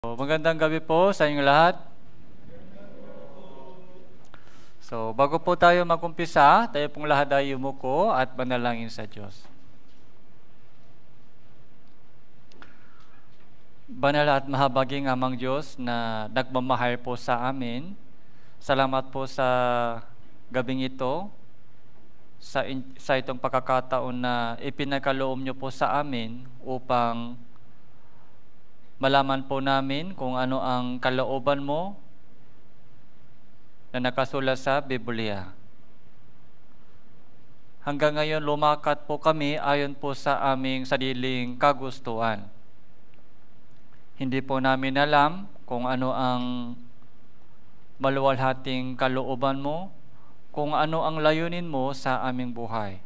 Magandang gabi po sa inyong lahat. So, bago po tayo mag-umpisa, tayo pong lahat ay yumuko at manalangin sa Diyos. Banal at mahabaging Amang Diyos na nagmamahal po sa amin, salamat po sa gabing ito, sa itong pagkakataon na ipinakaloob niyo po sa amin upang malaman po namin kung ano ang kalooban mo na nakasulat sa Biblia. Hanggang ngayon lumakat po kami ayon po sa aming sariling kagustuhan. Hindi po namin alam kung ano ang maluwalhating kalooban mo, kung ano ang layunin mo sa aming buhay.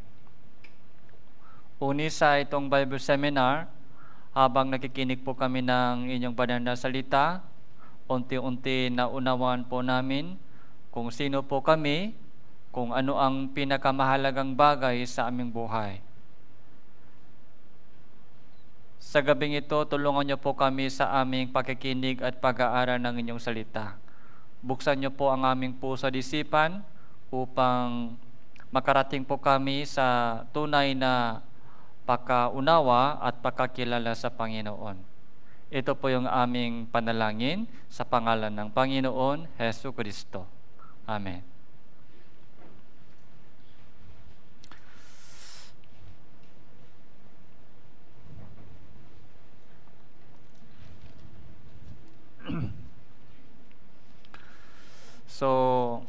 Uni sa itong Bible Seminar, habang nakikinig po kami ng inyong banal na salita, unti-unti naunawan po namin kung sino po kami, kung ano ang pinakamahalagang bagay sa aming buhay. Sa gabing ito, tulungan niyo po kami sa aming pakikinig at pag-aaral ng inyong salita. Buksan niyo po ang aming puso at isipan upang makarating po kami sa tunay na pagkaunawa at pagkakilala sa Panginoon. Ito po yung aming panalangin sa pangalan ng Panginoon Jesucristo. Amen. So,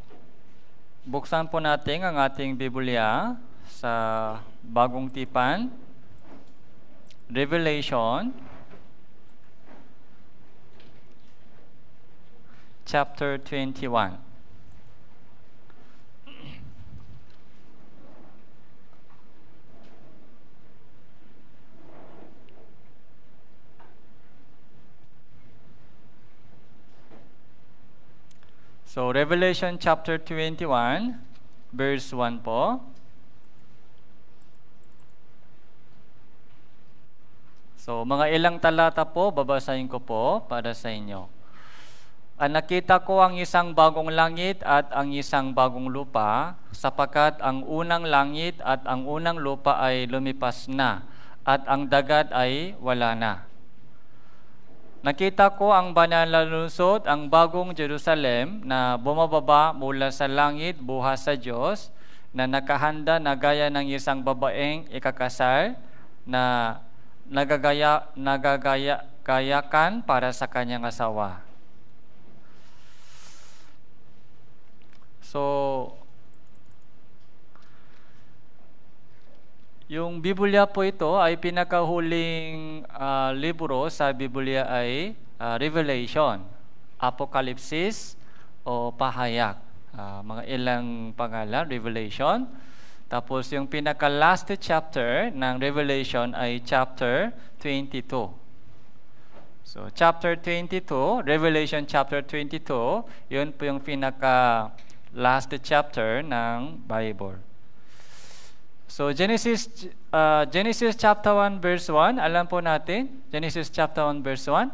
buksan po natin ang ating Biblia sa Bagong Tipan, Revelation chapter 21. So, Revelation chapter 21, verse 1 po. So, mga ilang talata po, babasahin ko po para sa inyo. Nakita ko ang isang bagong langit at ang isang bagong lupa, sapagkat ang unang langit at ang unang lupa ay lumipas na, at ang dagat ay wala na. Nakita ko ang banal na lungsod, ang bagong Jerusalem, na bumababa mula sa langit buhat sa Diyos, na nakahanda na gaya ng isang babaeng ikakasal, na nagagayakan para sa kanyang asawa. So, yung Biblia po ito ay pinakahuling libro sa Biblia ay Revelation, Apokalipsis o Pahayag. Mga ilang pangalan, Revelation. Tapos yung pinaka-last chapter ng Revelation ay chapter 22. So chapter 22, Revelation chapter 22, yun po yung pinaka-last chapter ng Bible. So Genesis chapter 1 verse 1, alam po natin, Genesis chapter 1 verse 1.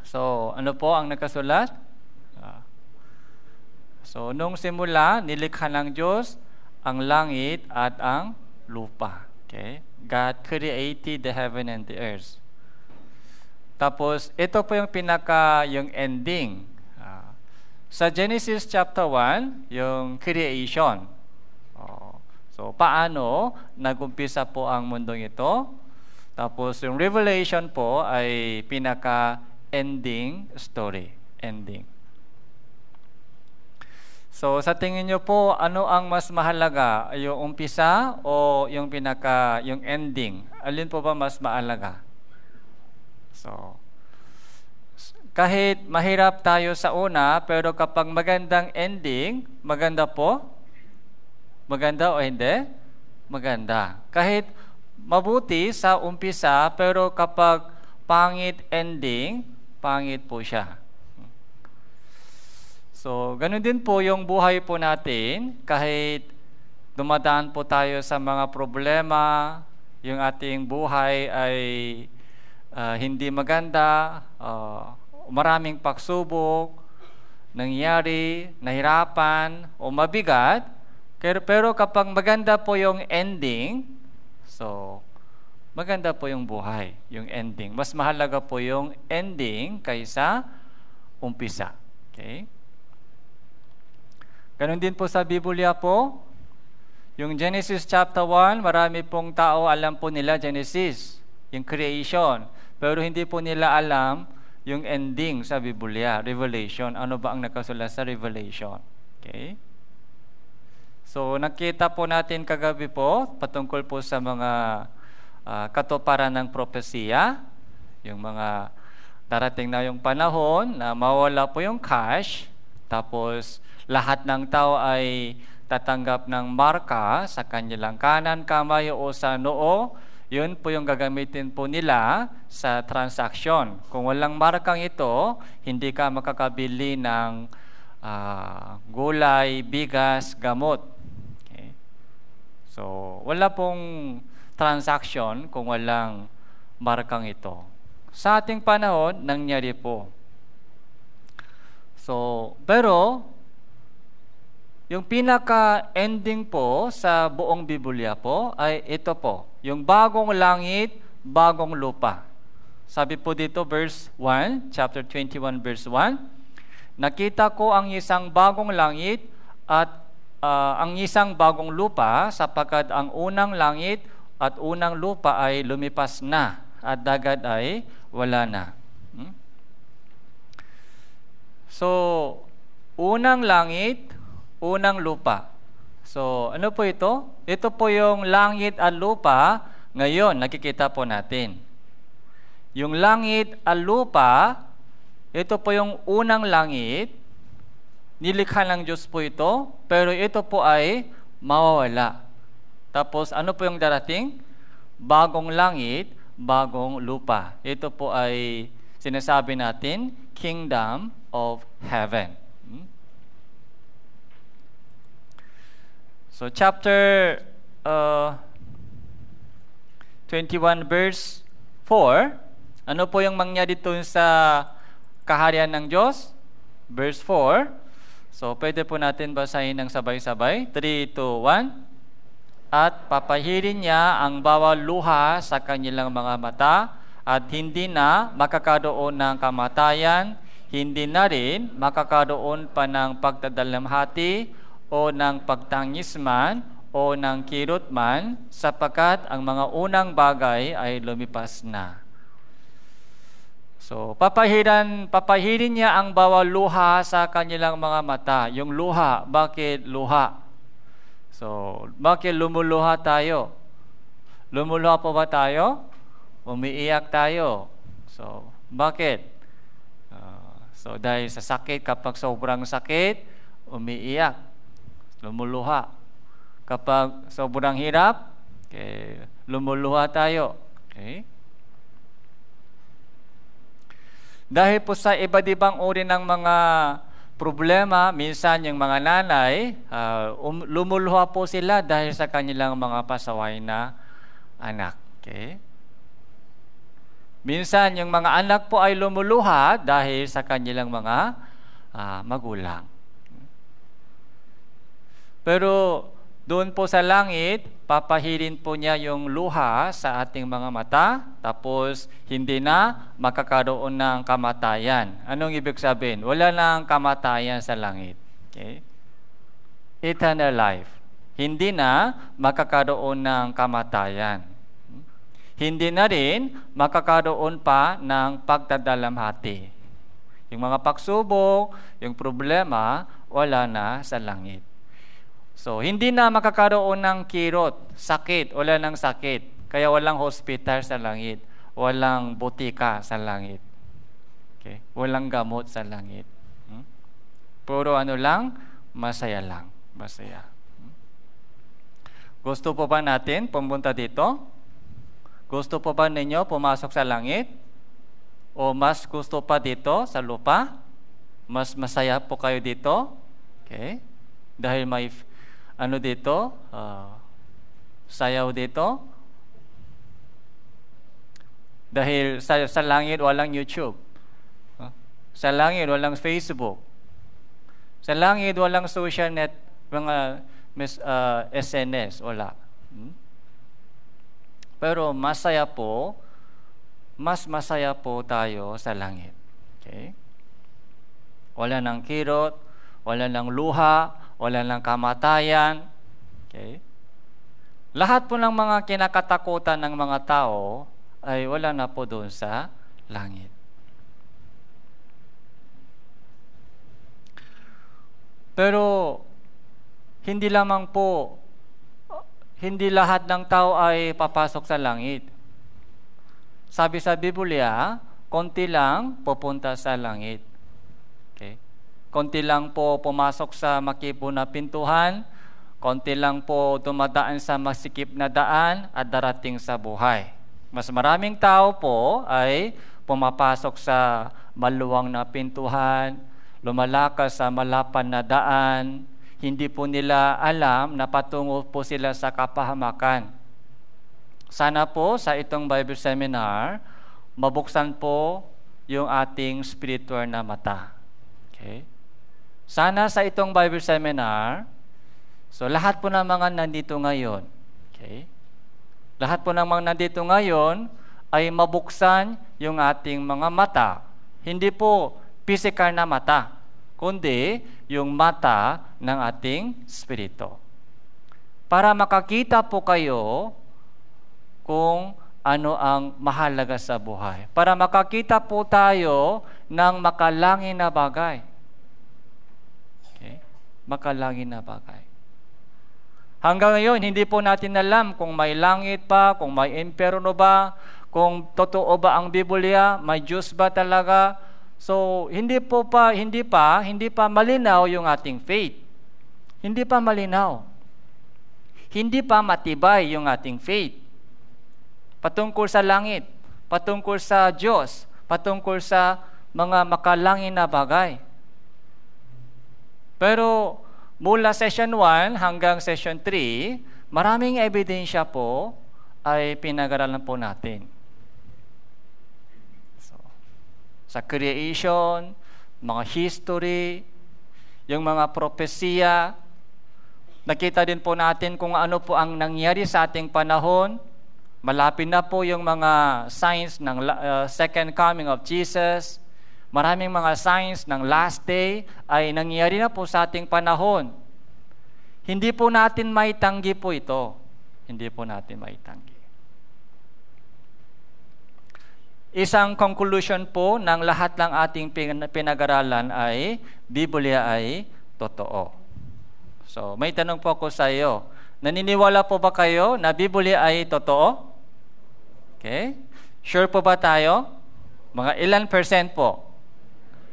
So ano po ang nakasulat? So, nung simula, nilikha ng Diyos ang langit at ang lupa. Okay? God created the heaven and the earth. Tapos, ito po yung yung ending. Sa Genesis chapter 1, yung creation. So, paano nag-umpisa po ang mundong ito? Tapos, yung Revelation po ay ending story. Ending. So, sa tingin nyo po, ano ang mas mahalaga? Yung umpisa o yung yung ending? Alin po ba mas mahalaga? So, kahit mahirap tayo sa una, pero kapag magandang ending, maganda po? Maganda o hindi? Maganda. Kahit mabuti sa umpisa, pero kapag pangit ending, pangit po siya. So, ganun din po yung buhay po natin, kahit dumadaan po tayo sa mga problema, yung ating buhay ay hindi maganda, maraming pagsubok, nangyari, nahirapan, o mabigat. Pero kapag maganda po yung ending, so maganda po yung buhay, yung ending. Mas mahalaga po yung ending kaysa umpisa. Okay? Ganon din po sa Biblia po. Yung Genesis chapter 1, marami pong tao alam po nila Genesis, yung creation. Pero hindi po nila alam yung ending sa Biblia, Revelation. Ano ba ang nakasulat sa Revelation? Okay? So, nakita po natin kagabi po, patungkol po sa mga katuparan ng propesiya, yung mga darating na yung panahon na mawala po yung cash, tapos lahat ng tao ay tatanggap ng marka sa kanilang kanan, kamay o sa noo. Yun po yung gagamitin po nila sa transaction. Kung walang markang ito, hindi ka makakabili ng gulay, bigas, gamot. Okay? So, wala pong transaction kung walang markang ito. Sa ating panahon, nangyari po. So, pero yung pinaka-ending po sa buong Biblia po ay ito po, yung bagong langit, bagong lupa. Sabi po dito, verse 1, chapter 21, verse 1, nakita ko ang isang bagong langit at ang isang bagong lupa, sapagkat ang unang langit at unang lupa ay lumipas na at dagat ay wala na. So, unang langit, unang lupa. So, ano po ito? Ito po yung langit at lupa ngayon, nakikita po natin. Yung langit at lupa, ito po yung unang langit, nilikha ng Diyos po ito, pero ito po ay mawawala. Tapos, ano po yung darating? Bagong langit, bagong lupa. Ito po ay sinasabi natin, Kingdom of Heaven. So, chapter 21 verse 4, ano po yung mangyari dito sa kaharian ng Diyos? Verse 4. So, pwede po natin basahin ng sabay-sabay. 3, 2, 1. At papahirin niya ang bawal luha sa kanilang mga mata at hindi na makakaroon ng kamatayan, hindi na rin makakaroon pa ng pagtadalamhati o ng pagtangis man o ng kirot man, sapagkat ang mga unang bagay ay lumipas na. So, papahirin niya ang bawal luha sa kanilang mga mata. Yung luha, bakit luha? So, bakit lumuluha tayo? Lumuluha po ba tayo? Umiiyak tayo. So, bakit? So, dahil sa sakit, kapag sobrang sakit, umiiyak. Lumuluha. Kapag sobrang hirap, okay, lumuluha tayo. Okay? Dahil po sa iba't ibang uri ng mga problema, minsan yung mga nanay, lumuluha po sila dahil sa kanilang mga pasaway na anak. Okay? Minsan yung mga anak po ay lumuluha dahil sa kanilang mga magulang. Pero doon po sa langit, papahirin po niya yung luha sa ating mga mata, tapos hindi na makakaroon ng kamatayan. Anong ibig sabihin? Wala nang kamatayan sa langit. Okay? Eternal life. Hindi na makakaroon ng kamatayan. Hindi na rin makakaroon pa ng pagtadalamhati. Yung mga pagsubok, yung problema, wala na sa langit. So, hindi na makakaroon ng kirot, sakit, wala ng sakit. Kaya walang hospital sa langit, walang butika sa langit. Okay? Walang gamot sa langit. Puro ano lang, masaya lang. Masaya. Gusto po ba natin pumunta dito? Gusto po ba ninyo pumasok sa langit? O mas gusto pa dito sa lupa? Mas masaya po kayo dito? Okay? Dahil may ano dito? Sayaw dito? Dahil sa langit walang YouTube. Sa langit walang Facebook. Sa langit walang social net, mga SNS, wala. Pero mas masaya po tayo sa langit. Okay? Wala nang kirot, wala nang luha, wala nang kamatayan. Okay? Lahat po ng mga kinakatakutan ng mga tao ay wala na po doon sa langit. Pero hindi lahat ng tao ay papasok sa langit. Sabi sa Biblia, konti lang pupunta sa langit. Okay? Konti lang po pumasok sa makipo na pintuhan, konti lang po dumadaan sa masikip na daan at darating sa buhay. Mas maraming tao po ay pumapasok sa maluwang na pintuhan, lumalakas sa malapad na daan, hindi po nila alam na patungo po sila sa kapahamakan. Sana po sa itong Bible seminar, mabuksan po yung ating spiritual na mata. Okay? Sana sa itong Bible seminar, so lahat po ng mga nandito ngayon, okay? Lahat po ng mga nandito ngayon ay mabuksan yung ating mga mata. Hindi po physical na mata, kundi yung mata ng ating spirito. Para makakita po kayo kung ano ang mahalaga sa buhay. Para makakita po tayo ng makalangin na bagay. Okay? Makalangin na bagay. Hanggang ngayon, hindi po natin alam kung may langit pa, kung may impyerno ba, kung totoo ba ang Biblia, may Diyos ba talaga. So, hindi pa malinaw yung ating faith. Hindi pa malinaw. Hindi pa matibay yung ating faith. Patungkol sa langit, patungkol sa Diyos, patungkol sa mga makalangin na bagay. Pero mula session 1 hanggang session 3, maraming ebidensya po ay pinag-aralan po natin. So, sa creation, mga history, yung mga propesya, nakita din po natin kung ano po ang nangyari sa ating panahon. Malapit na po yung mga signs ng second coming of Jesus. Maraming mga signs ng last day ay nangyari na po sa ating panahon. Hindi po natin maitanggi po ito. Hindi po natin maitanggi. Isang conclusion po ng lahat ng ating pinag-aralan ay Biblia ay totoo. So, may tanong po ako sa iyo. Naniniwala po ba kayo na Biblia ay totoo? Okay? Sure po ba tayo? Mga ilan percent po?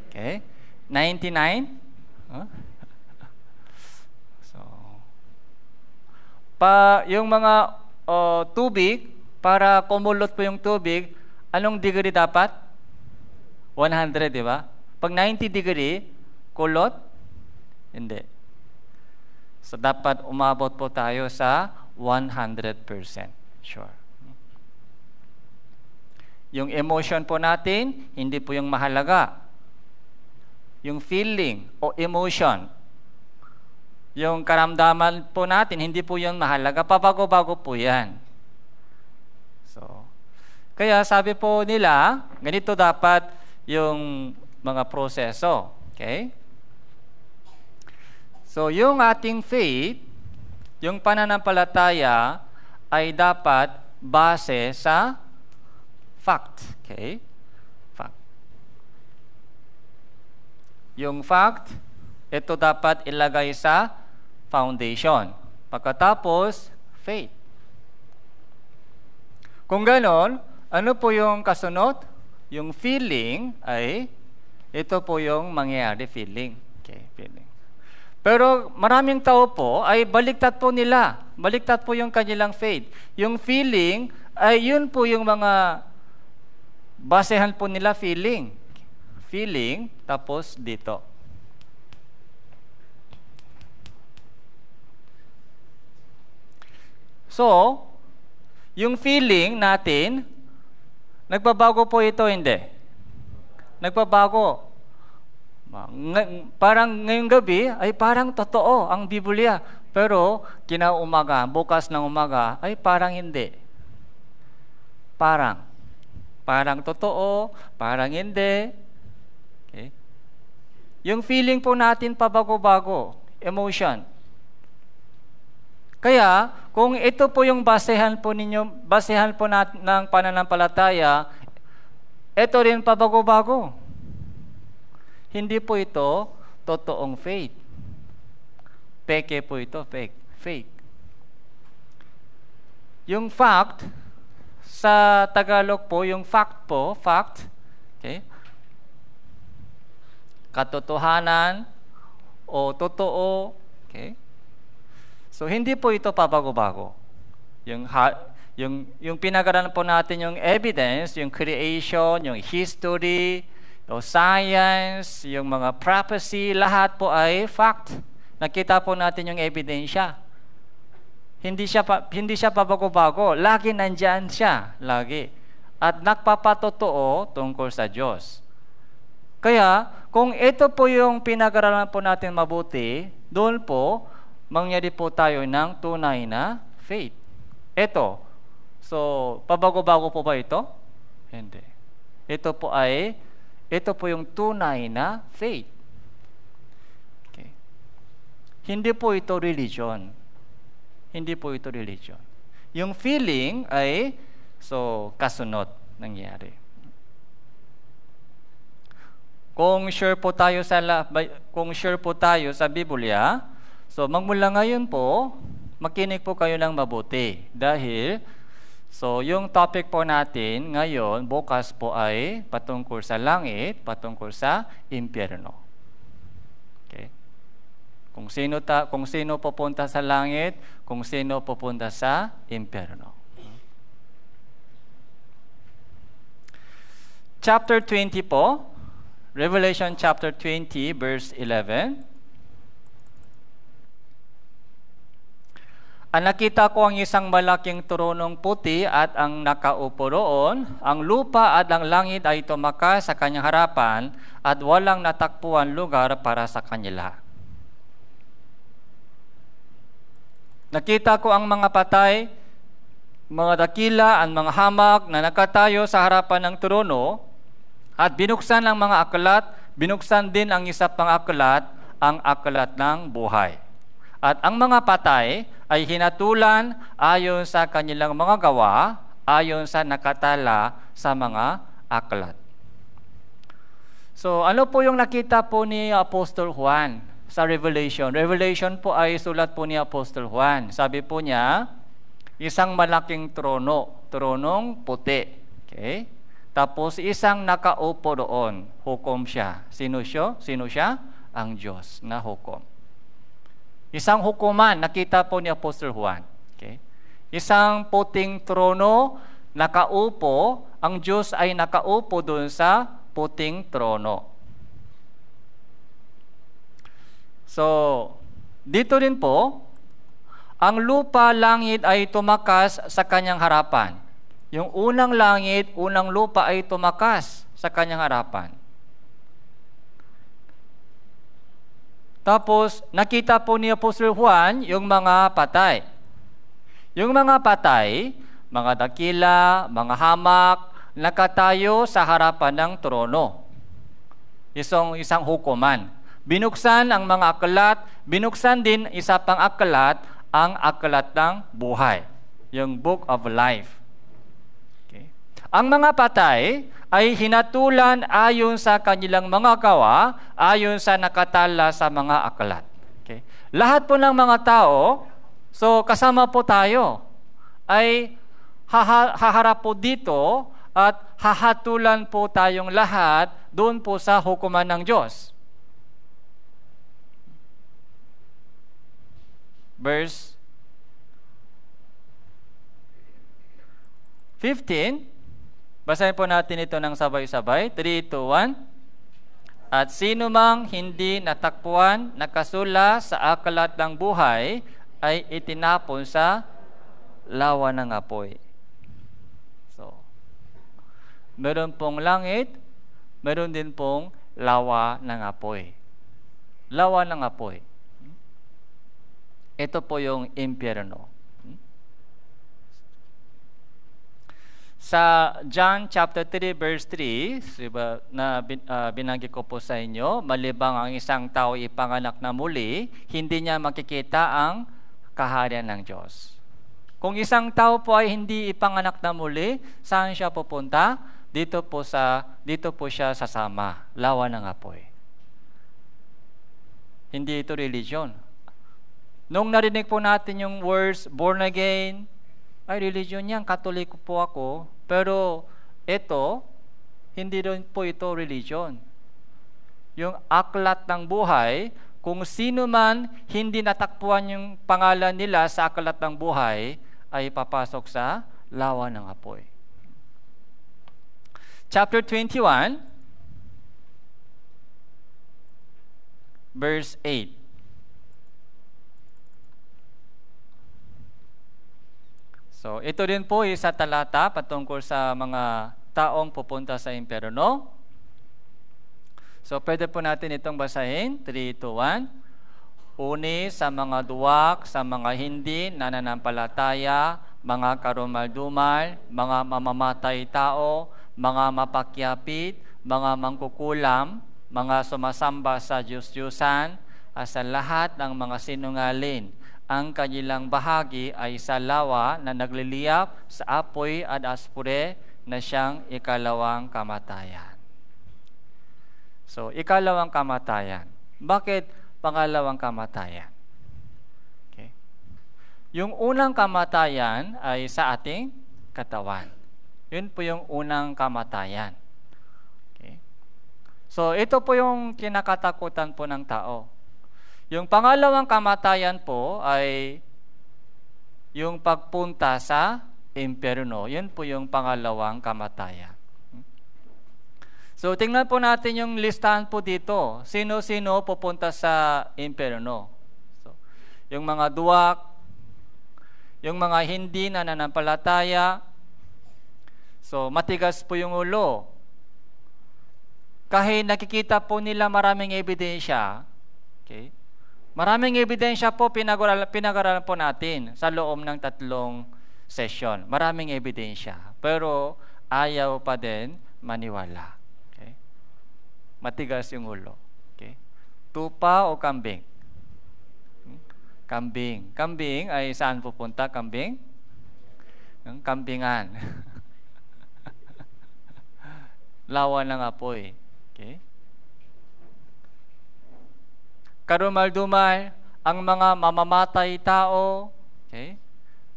Okay? 99? Huh? So, yung mga tubig, para kumulot po yung tubig, anong degree dapat? 100, di ba? Pag 90 degree, kulot? Hindi. So, dapat umabot po tayo sa 100%. Sure. Yung emotion po natin, hindi po yung mahalaga. Yung feeling o emotion, yung karamdaman po natin, hindi po yung mahalaga. Pabago-bago po yan. So, kaya sabi po nila, ganito dapat yung mga proseso. Okay? So, yung ating faith, yung pananampalataya, ay dapat base sa fact. Okay? Fact. Yung fact, ito dapat ilagay sa foundation. Pagkatapos, faith. Kung ganon, ano po yung kasunod? Yung feeling ay, ito po yung mangyayari, feeling. Okay, feeling. Pero maraming tao po ay baliktad po nila. Baliktad po yung kanilang faith. Yung feeling ay yun po yung mga basehan po nila feeling. Feeling, tapos dito. So, yung feeling natin Nagbabago po ito, hindi? Nagbabago. Parang ngayong gabi ay parang totoo ang Biblia. Pero kinaumaga, bukas ng umaga, ay parang hindi. Parang totoo, parang hindi. Okay? Yung feeling po natin pabago-bago, emotion. Kaya, kung ito po yung basehan po natin ng pananampalataya, ito rin pabago-bago. Hindi po ito totoong faith. Peke po ito, fake. Yung fact, sa Tagalog po, yung fact, okay? Katotohanan o totoo, okay? So, hindi po ito pabago-bago. Yung pinag-aralan po natin yung evidence, yung creation, yung history, yung science, yung mga prophecy, lahat po ay fact. Nakita po natin yung ebidensya. Hindi siya pabago-bago. Lagi nandyan siya. Lagi. At nagpapatotoo tungkol sa Diyos. Kaya, kung ito po yung pinag-aralan po natin mabuti, doon po, mangyari po tayo ng tunay na faith. Ito. So, pabago-bago po ba ito? Hindi. Ito po yung tunay na faith. Okay. Hindi po ito religion. Yung feeling ay kasunod nangyari. Kung sure po tayo sa Biblia, magmula ngayon po, makinig po kayo ng mabuti dahil yung topic po natin ngayon, bukas po ay patungkol sa langit, patungkol sa impyerno. Okay? Kung sino pupunta sa langit, kung sino pupunta sa impyerno. Chapter 20 po, Revelation chapter 20 verse 11. Nakita ko ang isang malaking tronong puti at ang nakaupo roon. Ang lupa at ang langit ay tumakas sa kanyang harapan at walang natakpuan lugar para sa kanila. Nakita ko ang mga patay, mga dakila, ang mga hamak na nakatayo sa harapan ng trono at binuksan ang mga aklat, binuksan din ang isa pang aklat, ang aklat ng buhay. At ang mga patay ay hinatulan ayon sa kanilang mga gawa, ayon sa nakatala sa mga aklat. So, ano po yung nakita po ni Apostol Juan sa Revelation? Revelation po ay sulat po ni Apostol Juan. Sabi po niya, isang malaking tronong puti. Okay? Tapos isang nakaupo doon, hukom siya. Sino siya? Ang Diyos na hukom. Isang hukuman, nakita po ni Apostol Juan. Okay? Isang puting trono, nakaupo, ang Diyos ay nakaupo doon sa puting trono. So, dito rin po, ang lupa, langit ay tumakas sa kanyang harapan. Yung unang langit, unang lupa ay tumakas sa kanyang harapan. Tapos, nakita po ni Apostol Juan yung mga patay. Yung mga patay, mga dakila, mga hamak, nakatayo sa harapan ng trono. Isang hukuman. Binuksan ang mga aklat, binuksan din isa pang aklat, ang aklat ng buhay. Yung Book of Life. Okay. Ang mga patay ay hinatulan ayon sa kanilang mga gawa, ayon sa nakatala sa mga aklat. Okay. Lahat po ng mga tao, kasama po tayo, ay haharap po dito at hahatulan po tayong lahat doon po sa hukuman ng Diyos. Verse 15. Basahin po natin ito ng sabay-sabay. 3, 2, 1. At sino mang hindi natakpuan, nakasula sa aklat ng buhay, ay itinapon sa lawa ng apoy. So, meron pong langit, meron din pong lawa ng apoy. Lawa ng apoy. Ito po yung impyerno. Sa John chapter 3 verse 3, diba, na binanggit ko po sa inyo, malibang ang isang tao ipanganak na muli, hindi niya makikita ang kaharian ng Diyos. Kung isang tao po ay hindi ipanganak na muli, saan siya pupunta? Dito po siya sasama, lawa ng apoy. Hindi ito religion. Nung narinig po natin yung words born again, ay religion yan, Katoliko po ako, pero ito, hindi rin po ito religion. Yung aklat ng buhay, kung sino man hindi natakpuan yung pangalan nila sa aklat ng buhay, ay papasok sa lawa ng apoy. Chapter 21, verse 8. So, ito din po isa talata patungkol sa mga taong pupunta sa impyerno. So, pwede po natin itong basahin. 3, 2, 1. Uni sa mga duwak, sa mga hindi nananampalataya, mga karumal-dumal, mga mamamatay tao, mga mapakyapit, mga mangkukulam, mga sumasamba sa Diyos-Diyusan, sa lahat ng mga sinungalin. Ang kanilang bahagi ay sa lawa na nagliliyap sa apoy at aspure na siyang ikalawang kamatayan. So, ikalawang kamatayan. Bakit pangalawang kamatayan? Okay. Yung unang kamatayan ay sa ating katawan. Yun po yung unang kamatayan. Okay. So, ito po yung kinakatakutan po ng tao. Yung pangalawang kamatayan po ay yung pagpunta sa impyerno. Yun po yung pangalawang kamatayan. So, tingnan po natin yung listahan po dito. Sino-sino pupunta sa impyerno? So, yung mga duwak, yung mga hindi nananampalataya. So, matigas po yung ulo. Kahit nakikita po nila maraming ebidensya, okay? Maraming ebidensya po pinag-aralan po natin sa loob ng 3 session. Maraming ebidensya. Pero ayaw pa din maniwala. Okay? Matigas yung ulo. Okay? Tupa o kambing? Kambing. Kambing ay saan pupunta? Kambing? Kambingan. Lawa ng apoy. Okay? Karumal-dumal, ang mga mamamatay tao, okay?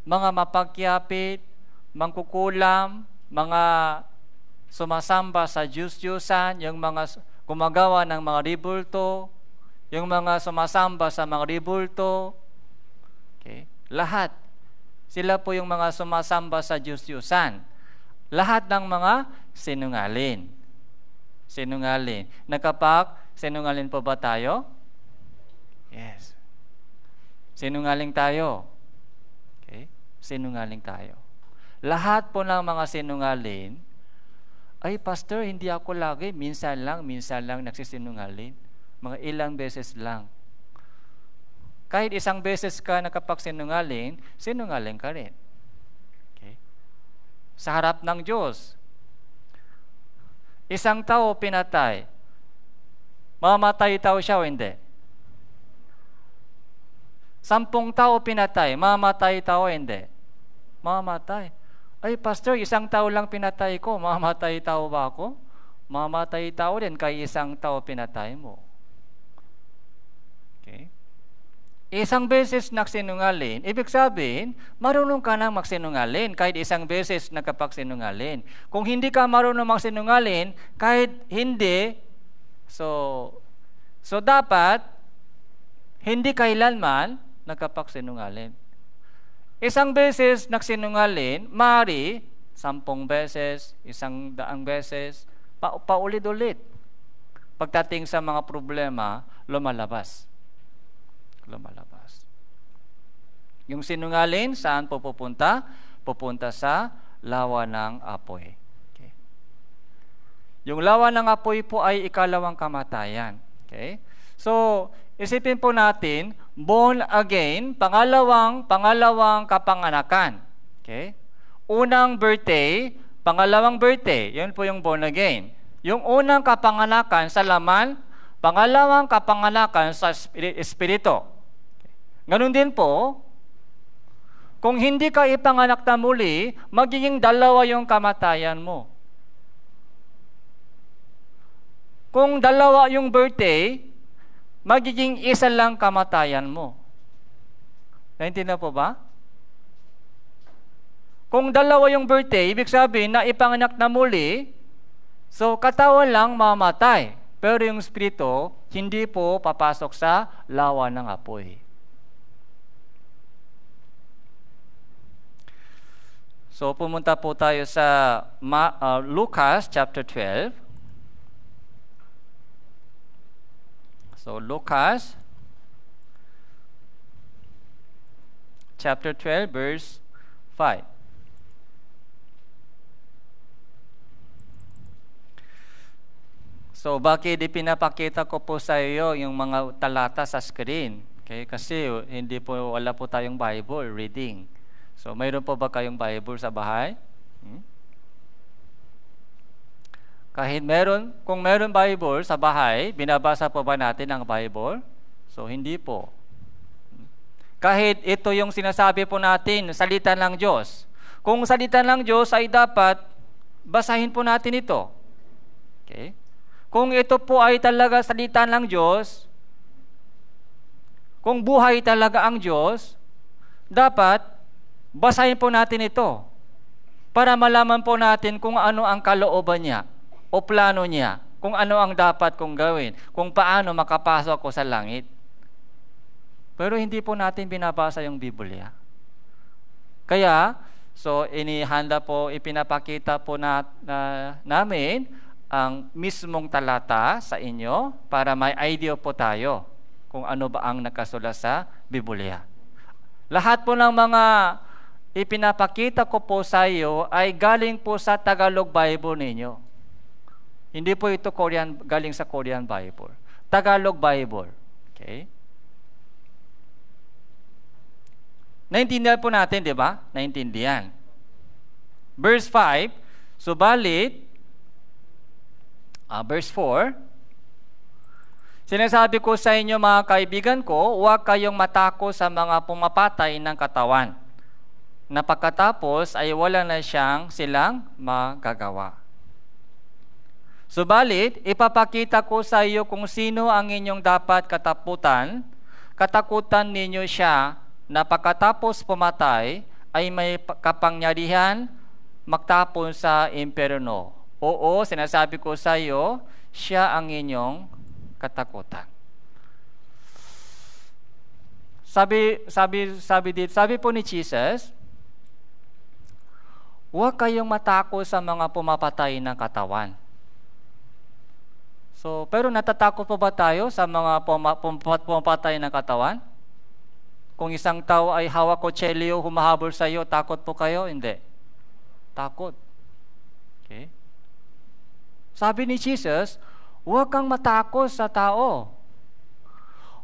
Mga mapagkyapit, mangkukulam, mga sumasamba sa Diyos-Diyusan, yung mga gumagawa ng mga ribulto, yung mga sumasamba sa mga ribulto, okay? Lahat. Sila po yung mga sumasamba sa Diyos-Diyusan. Lahat ng mga sinungalin. Sinungalin. Nakapag sinungalin po ba tayo? Yes. Sinungaling tayo. Okay? Sinungaling tayo. Lahat po ng mga sinungaling, ay pastor, hindi ako lagi, minsan lang nagsisinungaling. Mga ilang beses lang. Kahit isang beses ka nakapagsinungaling, sinungaling ka rin. Okay? Sa harap ng Diyos. Isang tao pinatay. Mamatay tao siya o hindi? 10 tao pinatay, mamatay tao hindi? Mamatay. Ay, pastor, isang tao lang pinatay ko, mamatay tao ba ako? Mamatay tao din kay isang tao pinatay mo. Okay? Isang beses nagsinungaling, ibig sabihin, marunong ka nang magsinungaling kahit isang beses nagkapagsinungaling. Kung hindi ka marunong magsinungaling, kahit hindi, so dapat, hindi kailanman nagkapagsinungaling. Isang beses nagsinungaling, mari 10 beses, 100 beses, paulit-ulit. Pagdating sa mga problema, lumalabas. Yung sinungaling, saan po pupunta? Pupunta sa lawa ng apoy. Okay. Yung lawa ng apoy po ay ikalawang kamatayan. Okay? So, isipin po natin, born again, pangalawang kapanganakan. Okay? Unang birthday, pangalawang birthday, yun po yung born again. Yung unang kapanganakan sa laman, pangalawang kapanganakan sa espiritu. Ganun din po, kung hindi ka ipanganak na muli, magiging dalawa yung kamatayan mo. Kung dalawa yung birthday, magiging isa lang kamatayan mo. Naintindihan po ba? Kung dalawa yung birthday, ibig sabihin na ipanganak na muli, so katawan lang mamatay. Pero yung espiritu, hindi po papasok sa lawa ng apoy. So pumunta po tayo sa Lucas chapter 12. So Lucas chapter 12 verse 5. So bakit ipinapakita ko po sa iyo yung mga talata sa screen? Okay? Kasi wala po tayong Bible reading. So, mayroon po ba kayong Bible sa bahay? Kung meron Bible sa bahay, binabasa po ba natin ang Bible? So, hindi po. Kahit ito yung sinasabi po natin, salita ng Diyos. Kung salita ng Diyos ay dapat basahin po natin ito. Okay? Kung ito po ay talaga salita ng Diyos, kung buhay talaga ang Diyos, dapat basahin po natin ito para malaman po natin kung ano ang kalooban niya o plano niya, kung ano ang dapat kong gawin, kung paano makapasok ako sa langit. Pero hindi po natin binabasa yung Biblia. Kaya, so ipinapakita po namin ang mismong talata sa inyo para may idea po tayo kung ano ba ang nakasulat sa Biblia. Lahat po ng mga ipinapakita ko po sa iyo ay galing po sa Tagalog Bible ninyo. Hindi po ito galing sa Korean Bible. Tagalog Bible. Okay? Naintindihan po natin, di ba? Naintindihan. Verse 5, subalit, verse 4, sinasabi ko sa inyo mga kaibigan ko, huwag kayong matako sa mga pumapatay ng katawan, na pagkatapos ay wala na silang magagawa. Subalit, ipapakita ko sa iyo kung sino ang inyong dapat katakutan ninyo siya na pagkatapos pumatay ay may kapangyarihan magtapon sa impyerno. Oo, sinasabi ko sa iyo, siya ang inyong katakutan. Sabi po ni Jesus, huwag kayong matakot sa mga pumapatay ng katawan. So, pero natatakot po ba tayo sa mga pumapatay ng katawan? Kung isang tao ay hawak kutsilyo, humahabol sa iyo, takot po kayo? Hindi. Takot. Okay? Sabi ni Jesus, huwag kang matakot sa tao.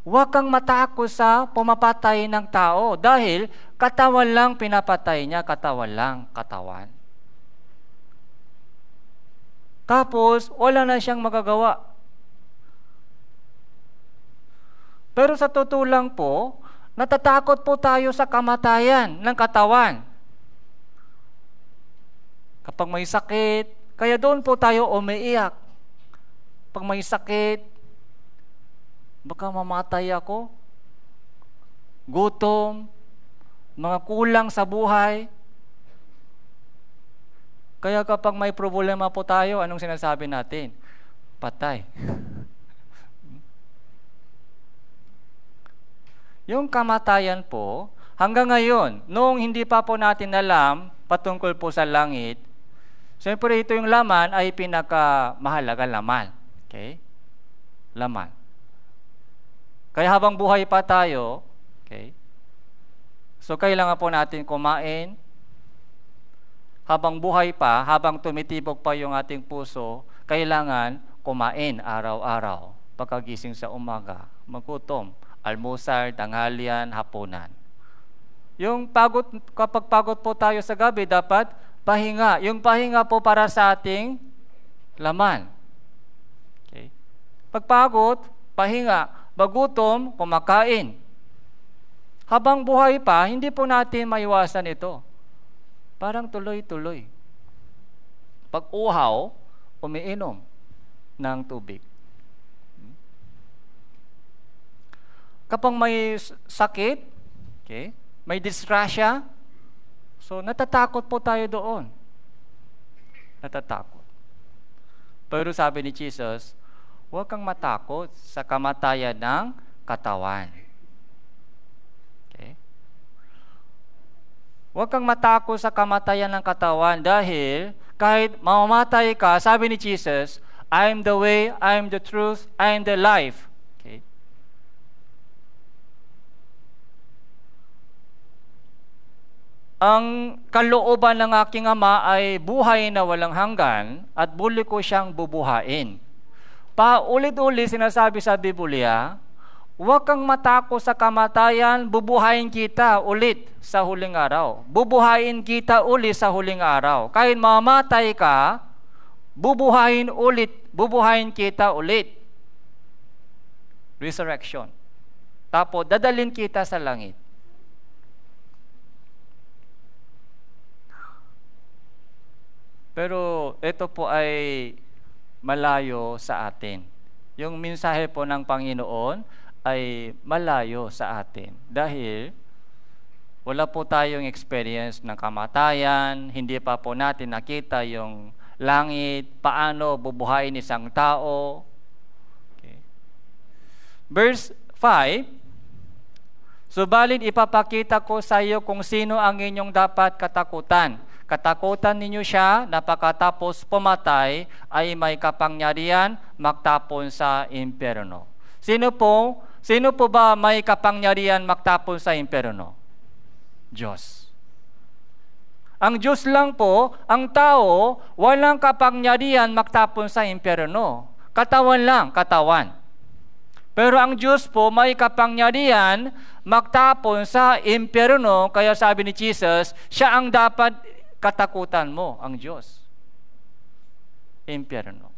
Huwag kang matakot sa pumapatay ng tao dahil katawan lang pinapatay niya, katawan. Tapos, wala na siyang magagawa. Pero sa totoo lang po, natatakot po tayo sa kamatayan ng katawan. Kapag may sakit, kaya doon po tayo umiiyak. Pag may sakit, baka mamatay ako. Gutom, mga kulang sa buhay. Kaya kapag may problema po tayo, anong sinasabi natin? Patay. Yung kamatayan po, hanggang ngayon, noong hindi pa po natin alam patungkol po sa langit, siyempre ito yung laman ay pinakamahalaga laman. Okay? Laman. Kaya habang buhay pa tayo, okay, so kailangan po natin kumain. Habang buhay pa, habang tumitibok pa yung ating puso, kailangan kumain araw-araw. Pagkagising sa umaga, magutom, almusal, tanghalian, hapunan. Yung pagod, kapag pagod po tayo sa gabi, dapat pahinga. Yung pahinga po para sa ating laman. Okay? Pagpagod, pahinga. Bagutom, kumakain. Habang buhay pa, hindi po natin maiwasan ito. Parang tuloy-tuloy. Pag uhaw, umiinom ng tubig. Kapag may sakit, okay, may disgrasya, so natatakot po tayo doon. Natatakot. Pero sabi ni Jesus, huwag kang matakot sa kamatayan ng katawan. Okay? Huwag kang matakot sa kamatayan ng katawan dahil kahit mamamatay ka, sabi ni Jesus, I am the way, I am the truth, I am the life. Okay? Ang kalooban ng aking Ama ay buhay na walang hanggan at muli ko siyang bubuhain. Paulit-ulit sinasabi sa Biblia, huwag kang matakot sa kamatayan, bubuhayin kita ulit sa huling araw. Bubuhayin kita ulit sa huling araw. Kahit mamatay ka, bubuhayin kita ulit. Resurrection. Tapos dadalhin kita sa langit. Pero ito po ay malayo sa atin. Yung mensahe po ng Panginoon ay malayo sa atin. Dahil wala po tayong experience ng kamatayan, hindi pa po natin nakita yung langit, paano bubuhayin isang tao. Okay. Verse 5, subalit ipapakita ko sa iyo kung sino ang inyong dapat katakutan. Katakutan ninyo siya na pagkatapos pumatay ay may kapangyarihan magtapon sa impyerno. Sino po ba may kapangyarihan magtapon sa impyerno? Diyos. Ang Diyos lang po, ang tao, walang kapangyarihan magtapon sa impyerno. Katawan lang, katawan. Pero ang Diyos po may kapangyarihan magtapon sa impyerno, kaya sabi ni Jesus, siya ang dapat katakutan mo, ang Diyos. Impyerno.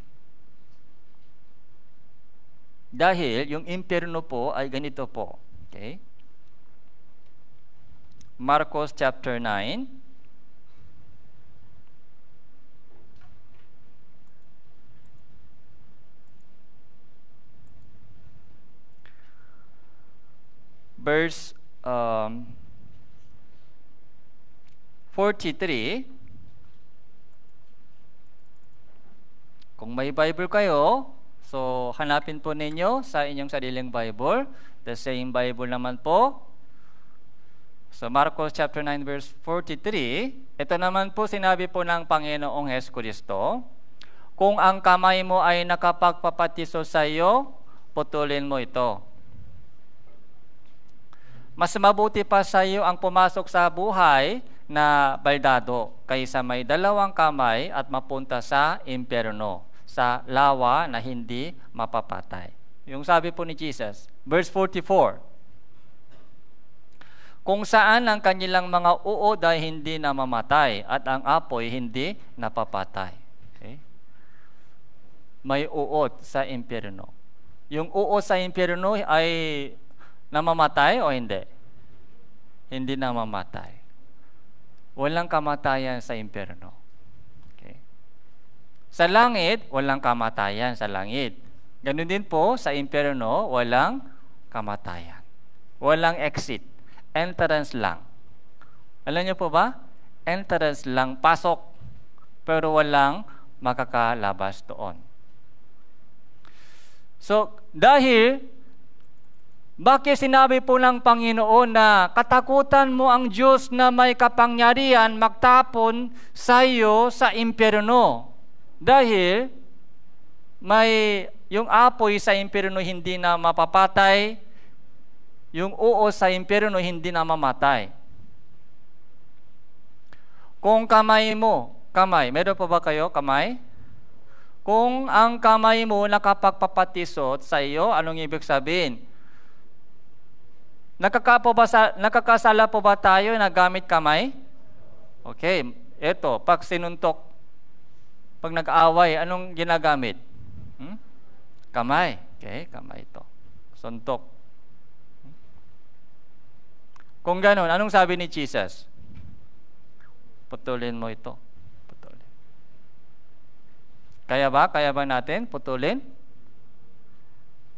Dahil yung impyerno po ay ganito po. Okay? Marcos chapter 9. Verse 43. Kung may Bible kayo, so hanapin po ninyo sa inyong sariling Bible. The same Bible naman po. So Marcos chapter 9 verse 43. Ito naman po sinabi po ng Panginoong Jesucristo, kung ang kamay mo ay nakapagpapatiso sa iyo, putulin mo ito. Mas mabuti pa sa iyo ang pumasok sa buhay na baldado kaysa may dalawang kamay at mapunta sa impyerno, sa lawa na hindi mapapatay. Yung sabi po ni Jesus, verse 44, kung saan ang kanilang mga uod ay hindi namamatay at ang apoy hindi napapatay. Okay? May uod sa impyerno. Yung uod sa impyerno ay namamatay o hindi? Hindi namamatay. Walang kamatayan sa impyerno. Okay. Sa langit, walang kamatayan sa langit. Ganun din po, sa impyerno, walang kamatayan. Walang exit. Entrance lang. Alam niyo po ba? Entrance lang, pasok. Pero walang makakalabas doon. So, dahil bakit sinabi po ng Panginoon na katakutan mo ang Diyos na may kapangyarihan magtapon sa iyo sa impyerno? Dahil yung apoy sa impyerno hindi na mapapatay, yung uos sa impyerno hindi na mamatay. Kung kamay mo, meron pa ba kayo kamay? Kung ang kamay mo nakapagpapatisot sa iyo, anong ibig sabihin? Nakakasala po ba tayo na gamit kamay? Okay, eto, pag sinuntok, pag nag-aaway, anong ginagamit? Kamay. Okay, kamay ito. Suntok. Kung ganon, anong sabi ni Jesus? Putulin mo ito. Putulin. Kaya ba? Kaya ba natin putulin?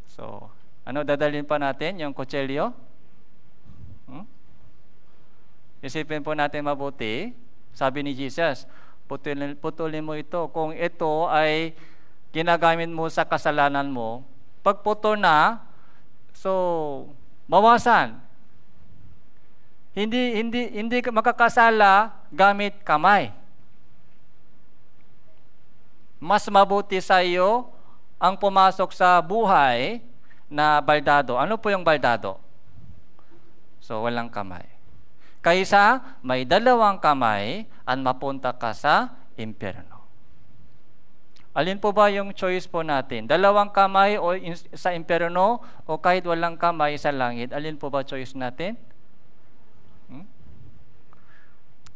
So, ano dadalhin pa natin? Yung kutsilyo? Isipin po natin mabuti. Sabi ni Jesus, putulin mo ito. Kung ito ay ginagamit mo sa kasalanan mo, pag putol na, so, mawasan. Hindi ka makakasala gamit kamay. Mas mabuti sa iyo ang pumasok sa buhay na baldado. Ano po yung baldado? So, walang kamay. Kaysa may dalawang kamay at mapunta ka sa impyerno. Alin po ba yung choice po natin? Dalawang kamay o sa impyerno o kahit walang kamay sa langit? Alin po ba choice natin?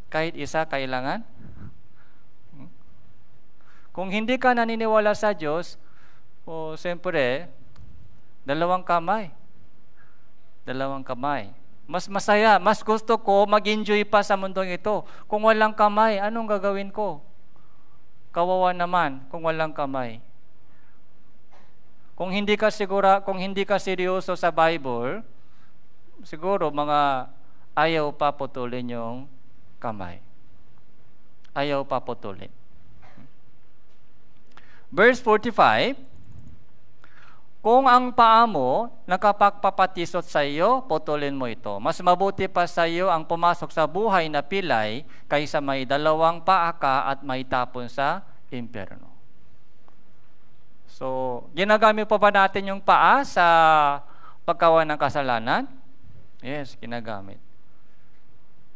Kahit isa kailangan? Kung hindi ka naniniwala sa Diyos, o siyempre, dalawang kamay. Dalawang kamay. Mas masaya, mas gusto ko mag-enjoy pa sa mundong ito. Kung walang kamay, anong gagawin ko? Kawawa naman kung walang kamay. Kung hindi ka seryoso sa Bible, siguro mga ayaw pa putulin yung kamay. Ayaw pa putulin. Verse 45, kung ang paa mo nakapagpapatisot sa iyo, putulin mo ito. Mas mabuti pa sa iyo ang pumasok sa buhay na pilay kaysa may dalawang paa ka at may tapon sa impyerno. So, ginagamit pa ba natin yung paa sa paggawa ng kasalanan? Yes, ginagamit.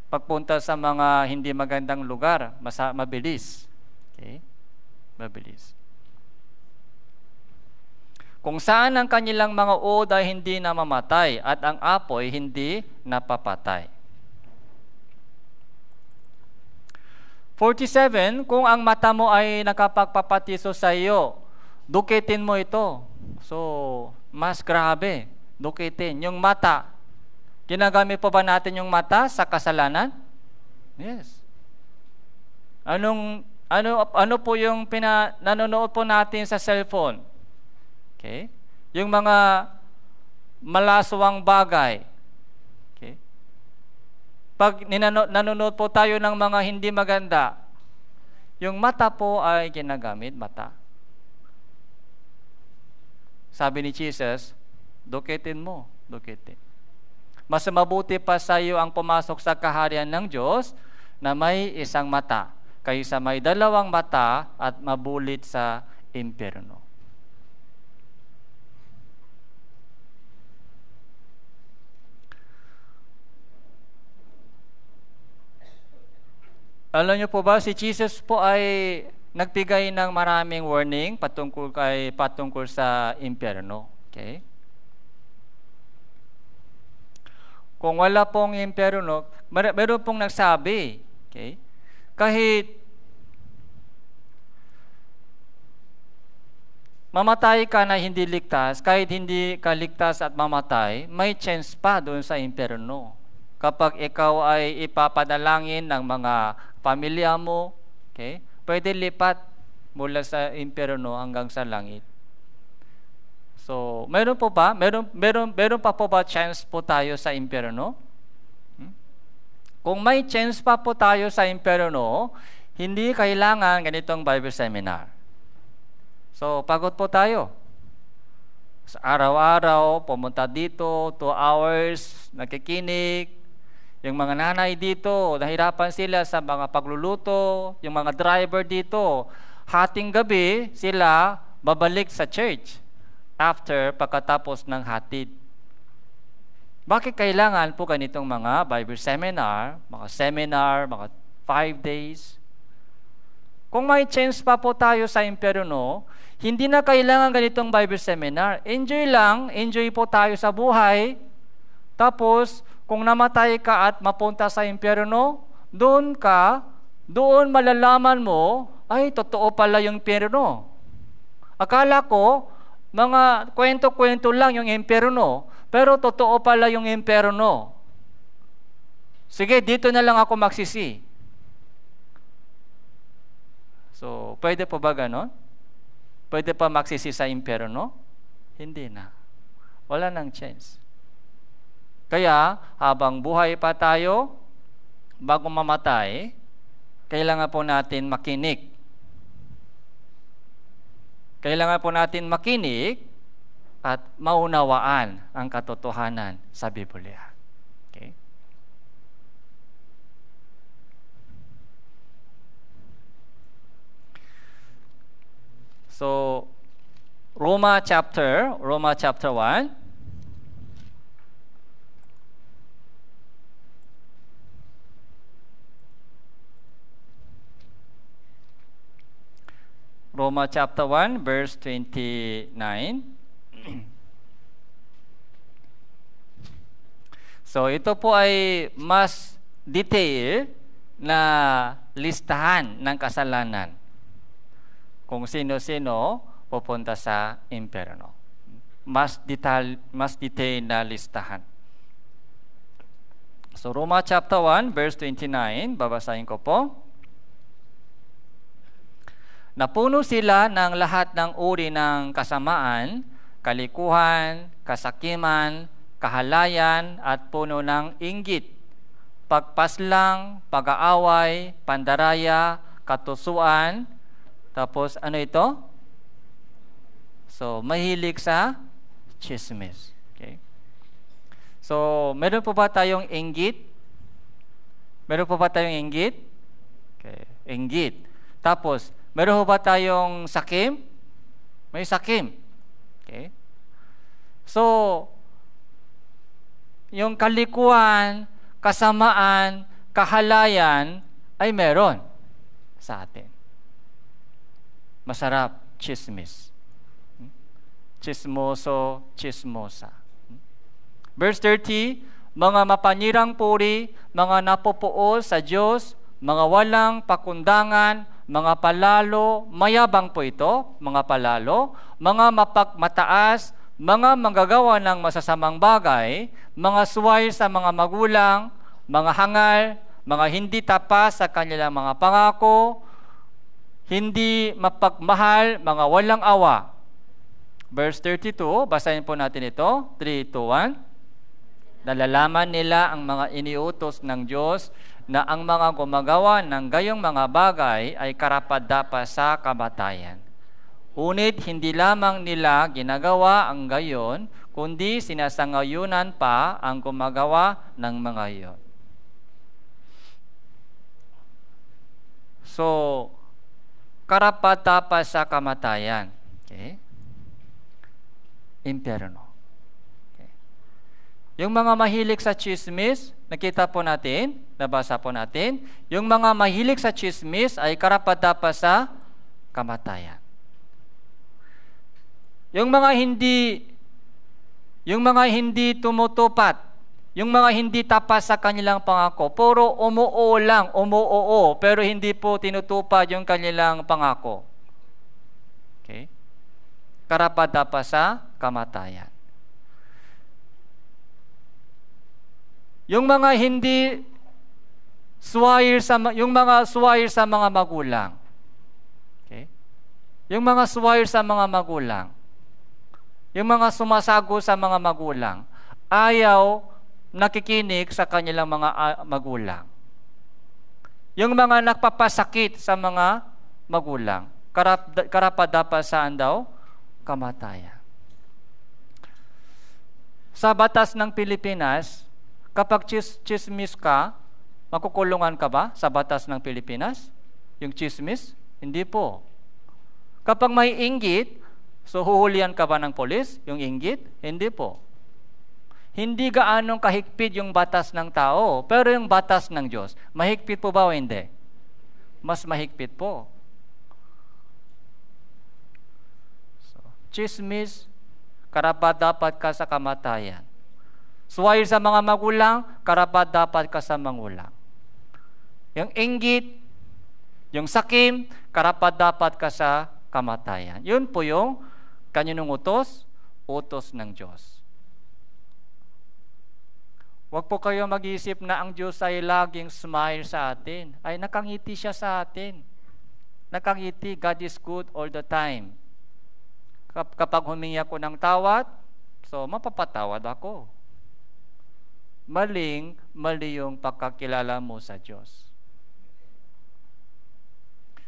Pagpunta sa mga hindi magandang lugar, mabilis. Okay? Mabilis. Kung saan ang kanilang mga uod ay hindi namamatay at ang apoy hindi napapatay. 47, kung ang mata mo ay nakapagpapatiso sa iyo, dukitin mo ito. So, mas grabe, dukitin. Yung mata, ginagamit pa ba natin yung mata sa kasalanan? Yes. Ano po yung nanonood po natin sa cellphone? Okay? Yung mga malaswang bagay. Okay? Pag nanonood po tayo ng mga hindi maganda, yung mata po ay ginagamit, mata. Sabi ni Jesus, dukitin mo, dukitin. Mas mabuti pa sa iyo ang pumasok sa kaharian ng Diyos na may isang mata, kaysa may dalawang mata at mabulit sa impyerno. Alam niyo po ba, si Jesus po ay nagbigay ng maraming warning patungkol sa impyerno. Okay? Kung wala pong impyerno, meron pong nagsabi, okay? Kahit mamatay ka na hindi ligtas, kahit hindi ka ligtas at mamatay, may chance pa doon sa impyerno. Kapag ikaw ay ipapadalangin ng mga pamilya mo, okay, pwede lipat mula sa impyerno hanggang sa langit. So, meron pa po ba chance po tayo sa impyerno? Kung may chance pa po tayo sa impyerno, hindi kailangan ganitong Bible seminar. So, pagod po tayo. Sa araw-araw, pumunta dito, 2 hours, nakikinig. Yung mga nanay dito, nahirapan sila sa mga pagluluto. Yung mga driver dito, hating gabi, sila babalik sa church after pagkatapos ng hatid. Bakit kailangan po ganitong mga Bible seminar, mga 5 days? Kung may chance pa po tayo sa impyerno, hindi na kailangan ganitong Bible seminar. Enjoy lang, enjoy po tayo sa buhay. Tapos, kung namatay ka at mapunta sa impyerno, doon malalaman mo, ay, totoo pala yung impyerno. Akala ko, mga kwento-kwento lang yung impyerno, pero totoo pala yung impyerno. Sige, dito na lang ako magsisi. So, pwede po ba ganon? Pwede pa magsisi sa impyerno? Hindi na. Wala nang chance. Kaya, habang buhay pa tayo, bago mamatay, kailangan po natin makinig. Kailangan po natin makinig at maunawaan ang katotohanan sa Biblia. Okay? So, Roma chapter 1. Roma chapter 1, verse 29. So, ito po ay mas detail na listahan ng kasalanan. Kung sino-sino pupunta sa impyerno. Mas detail na listahan. So, Roma chapter 1, verse 29, babasahin ko po. Napuno sila ng lahat ng uri ng kasamaan, kalikuhan, kasakiman, kahalayan, at puno ng inggit, pagpaslang, pag-aaway, pandaraya, katusuan. Tapos ano ito? So, mahilig sa chismis. Okay. So, meron po ba tayong inggit? Meron po ba tayong inggit? Okay. Inggit. Tapos, meron ba tayong sakim? May sakim. Okay. So, yung kalikuan, kasamaan, kahalayan ay meron sa atin. Masarap, chismis. Chismoso, chismosa. Verse 30, mga mapanirang puri, mga napupuo sa Diyos, mga walang pakundangan, mga palalo, mayabang po ito, mga palalo, mga mataas, mga manggagawa ng masasamang bagay, mga suway sa mga magulang, mga hangal, mga hindi tapas sa kanilang mga pangako, hindi mapagmahal, mga walang awa. Verse 32, basahin po natin ito, 3, 2, 1. Nalalaman nila ang mga iniutos ng Diyos na ang mga gumagawa ng gayong mga bagay ay karapat-dapat sa kamatayan. Unit hindi lamang nila ginagawa ang gayon, kundi sinasangayunan pa ang gumagawa ng mga iyon. So, karapat-dapat sa kamatayan. Okay? Impyerno. Okay. Yung mga mahilig sa chismis, nakita po natin, nabasa po natin, yung mga mahilig sa chismis ay karapat-dapat sa kamatayan. Yung mga hindi tumutupad, yung mga hindi tapas sa kanilang pangako, puro umuo lang, umuoo, pero hindi po tinutupad yung kanilang pangako. Okay? Karapat-dapat sa kamatayan. Yung mga hindi yung mga suwayer sa mga magulang. Okay? Yung mga suwayer sa mga magulang. Yung mga sumasago sa mga magulang. Ayaw nakikinig sa kanilang mga magulang. Yung mga nagpapasakit sa mga magulang. Karapat-dapat saan daw? Kamatayan. Sa batas ng Pilipinas, kapag chismis ka, makukulungan ka ba sa batas ng Pilipinas? Yung chismis? Hindi po. Kapag may inggit, so huhulihan ka ba ng polis? Yung inggit? Hindi po. Hindi gaanong kahigpit yung batas ng tao, pero yung batas ng Diyos, mahigpit po ba o hindi? Mas mahigpit po. Chismis, karapat-dapat ka sa kamatayan. Suwail sa mga magulang, karapat-dapat ka sa magulang. Yung inggit, yung sakim, karapat-dapat ka sa kamatayan. Yun po yung kaninong utos ng Diyos. Huwag po kayo mag-isip na ang Diyos ay laging smile sa atin. Ay, nakangiti siya sa atin. Nakangiti, God is good all the time. Kapag humingi ako ng tawad, so mapapatawad ako. Mali yung pagkakilala mo sa Diyos.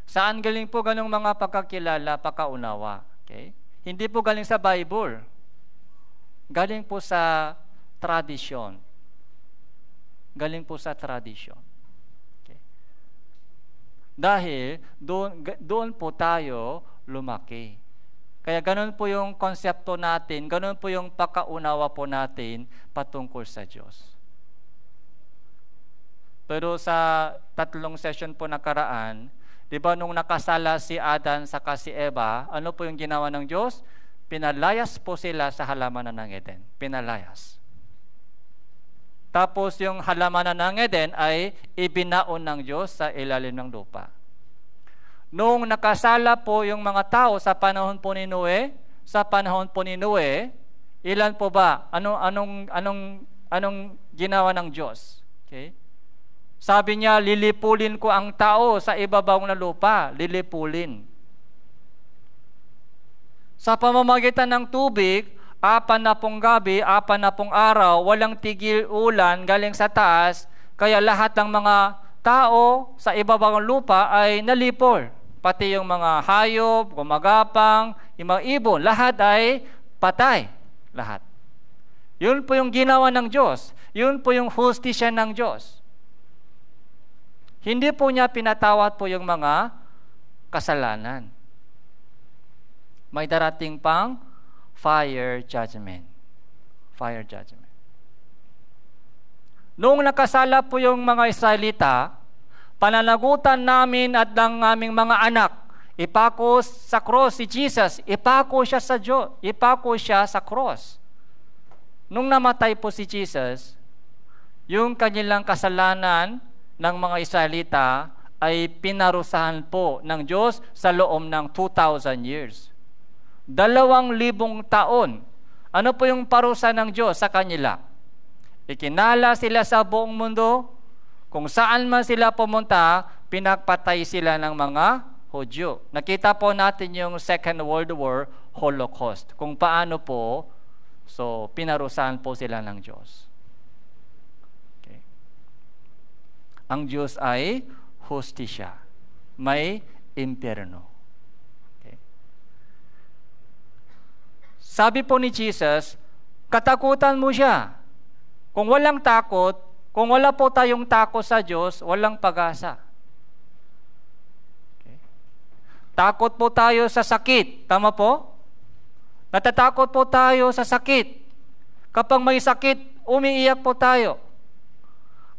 Saan galing po ganong mga pagkakilala, pagkaunawa? Okay? Hindi po galing sa Bible. Galing po sa tradisyon. Galing po sa tradisyon. Okay. Dahil doon po tayo lumaki. Kaya ganun po yung konsepto natin, ganun po yung pagkaunawa po natin patungkol sa Diyos. Pero sa 3 session po nakaraan, di ba nung nakasala si Adan saka si Eva, ano po yung ginawa ng Diyos? Pinalayas po sila sa halamanan ng Eden. Pinalayas. Tapos yung halamanan ng Eden ay ibinaon ng Diyos sa ilalim ng lupa. Nung nakasala po yung mga tao sa panahon po ni Noe, ilan po ba? Anong ginawa ng Diyos? Okay? Sabi niya, lilipulin ko ang tao sa ibabaw ng lupa. Lilipulin. Sa pamamagitan ng tubig, 40 gabi, 40 araw, walang tigil ulan galing sa taas, kaya lahat ng mga tao sa ibabaw ng lupa ay nalipol. Pati yung mga hayop, gumagapang, yung mga ibon, lahat ay patay. Lahat. Yun po yung ginawa ng Diyos. Yun po yung hustisya ng Diyos. Hindi po niya pinatawad po yung mga kasalanan. May darating pang fire judgment. Fire judgment. Noong nakasala po yung mga Israelita, pananagutan namin at ng aming mga anak, ipako sa cross si Jesus, ipako siya sa Diyos, ipako siya sa cross. Nung namatay po si Jesus, yung kanilang kasalanan ng mga Israelita ay pinarusahan po ng Diyos sa loob ng 2,000 years. 2,000 taon. Ano po yung parusa ng Diyos sa kanila? Ikinala sila sa buong mundo. Kung saan man sila pumunta, pinagpatay sila ng mga Hudyo. Nakita po natin yung Second World War, Holocaust. Kung paano po, so pinarusahan po sila ng Diyos. Okay. Ang Diyos ay hustisya. May impyerno. Sabi po ni Jesus, katakutan mo siya. Kung walang takot, kung wala po tayong takot sa Diyos, walang pag-asa. Okay. Takot po tayo sa sakit. Tama po? Natatakot po tayo sa sakit. Kapag may sakit, umiiyak po tayo.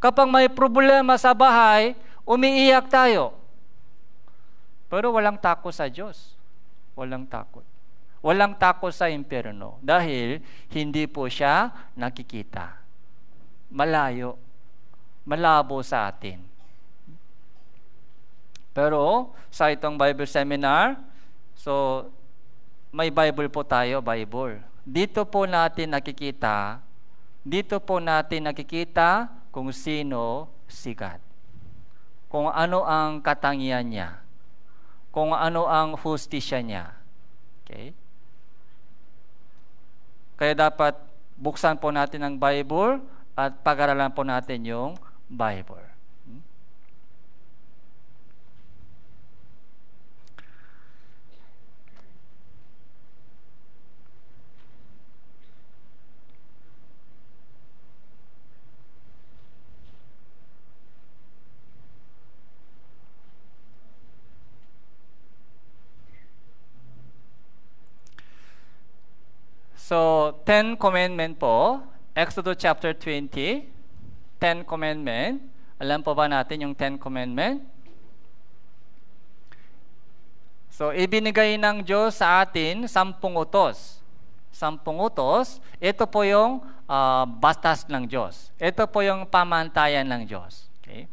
Kapag may problema sa bahay, umiiyak tayo. Pero walang takot sa Diyos. Walang takot. Walang takot sa impyerno dahil hindi po siya nakikita. Malayo. Malabo sa atin. Pero sa itong Bible seminar, so may Bible po tayo, Bible. Dito po natin nakikita kung sino si God. Kung ano ang katangian niya. Kung ano ang hustisya niya. Okay? Kaya dapat buksan po natin ang Bible at pag-aralan po natin yung Bible. So, 10 Commandment po, Exodus chapter 20, 10 Commandment. Alam po ba natin yung 10 Commandment? So, ibinigay ng Diyos sa atin 10 utos. 10 utos, ito po yung batas ng Diyos. Ito po yung pamantayan ng Diyos. Okay?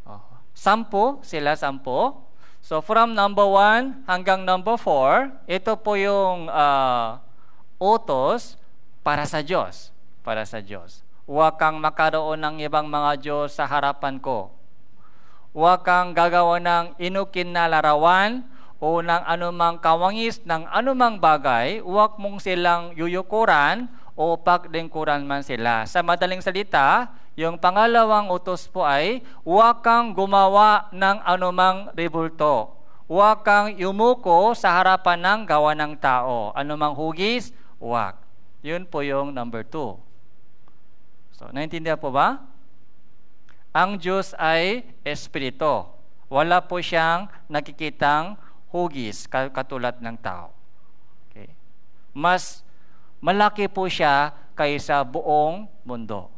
10 sila, 10. So, from number 1 hanggang number 4, ito po yung utos para sa Diyos. Para sa Diyos. Huwag kang makaroon ng ibang mga Diyos sa harapan ko. Huwag kang gagawa ng inukin na larawan o ng anumang kawangis ng anumang bagay. Huwag mong silang yuyukuran o paglingkuran man sila. Sa madaling salita, yung pangalawang utos po ay huwag kang gumawa ng anumang rebulto. Huwag kang yumuko sa harapan ng gawa ng tao. Anumang hugis, huwag. Yun po yung number 2. So, naintindihan po ba? Ang Diyos ay espiritu. Wala po siyang nakikitang hugis katulad ng tao. Okay. Mas malaki po siya kaysa buong mundo.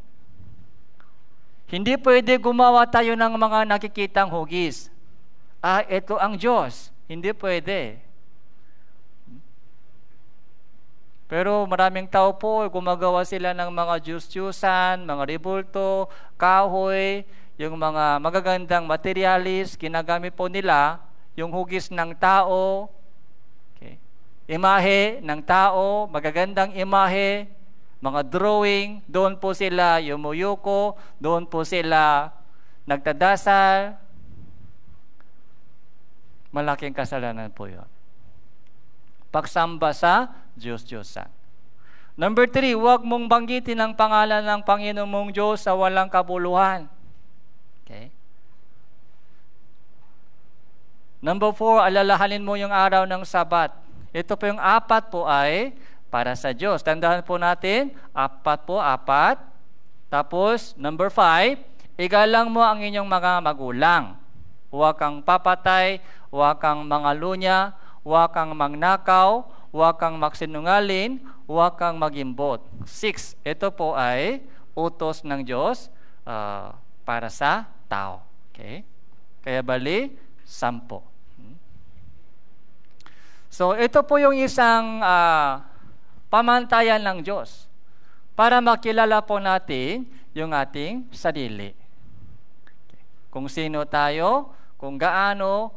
Hindi pwede gumawa tayo ng mga nakikitang hugis. Ito ang Diyos. Hindi pwede. Pero maraming tao po, gumagawa sila ng mga Diyos-Diyusan, mga rebulto, kahoy, yung mga magagandang materialis, ginagamit po nila, yung hugis ng tao, okay, imahe ng tao, magagandang imahe, mga drawing, doon po sila yumuyuko, doon po sila nagdadasal. Malaking kasalanan po yun. Pagsamba sa Diyos-Diyosan. Number 3, huwag mong banggitin ang pangalan ng Panginoon mong Diyos sa walang kabuluhan. Okay? Number 4, alalahanin mo yung araw ng Sabat. Ito po yung 4 po ay para sa Diyos. Tandaan po natin, 4 po, 4. Tapos, number 5, igalang mo ang inyong mga magulang. Huwag kang papatay, huwag kang mangalunya, huwag kang magnakaw, huwag kang magsinungaling, huwag kang magimbot. 6, ito po ay utos ng Diyos para sa tao. Okay? Kaya bali, 10. So, ito po yung isang pamantayan ng Diyos para makilala po natin yung ating sarili. Okay. Kung sino tayo, kung gaano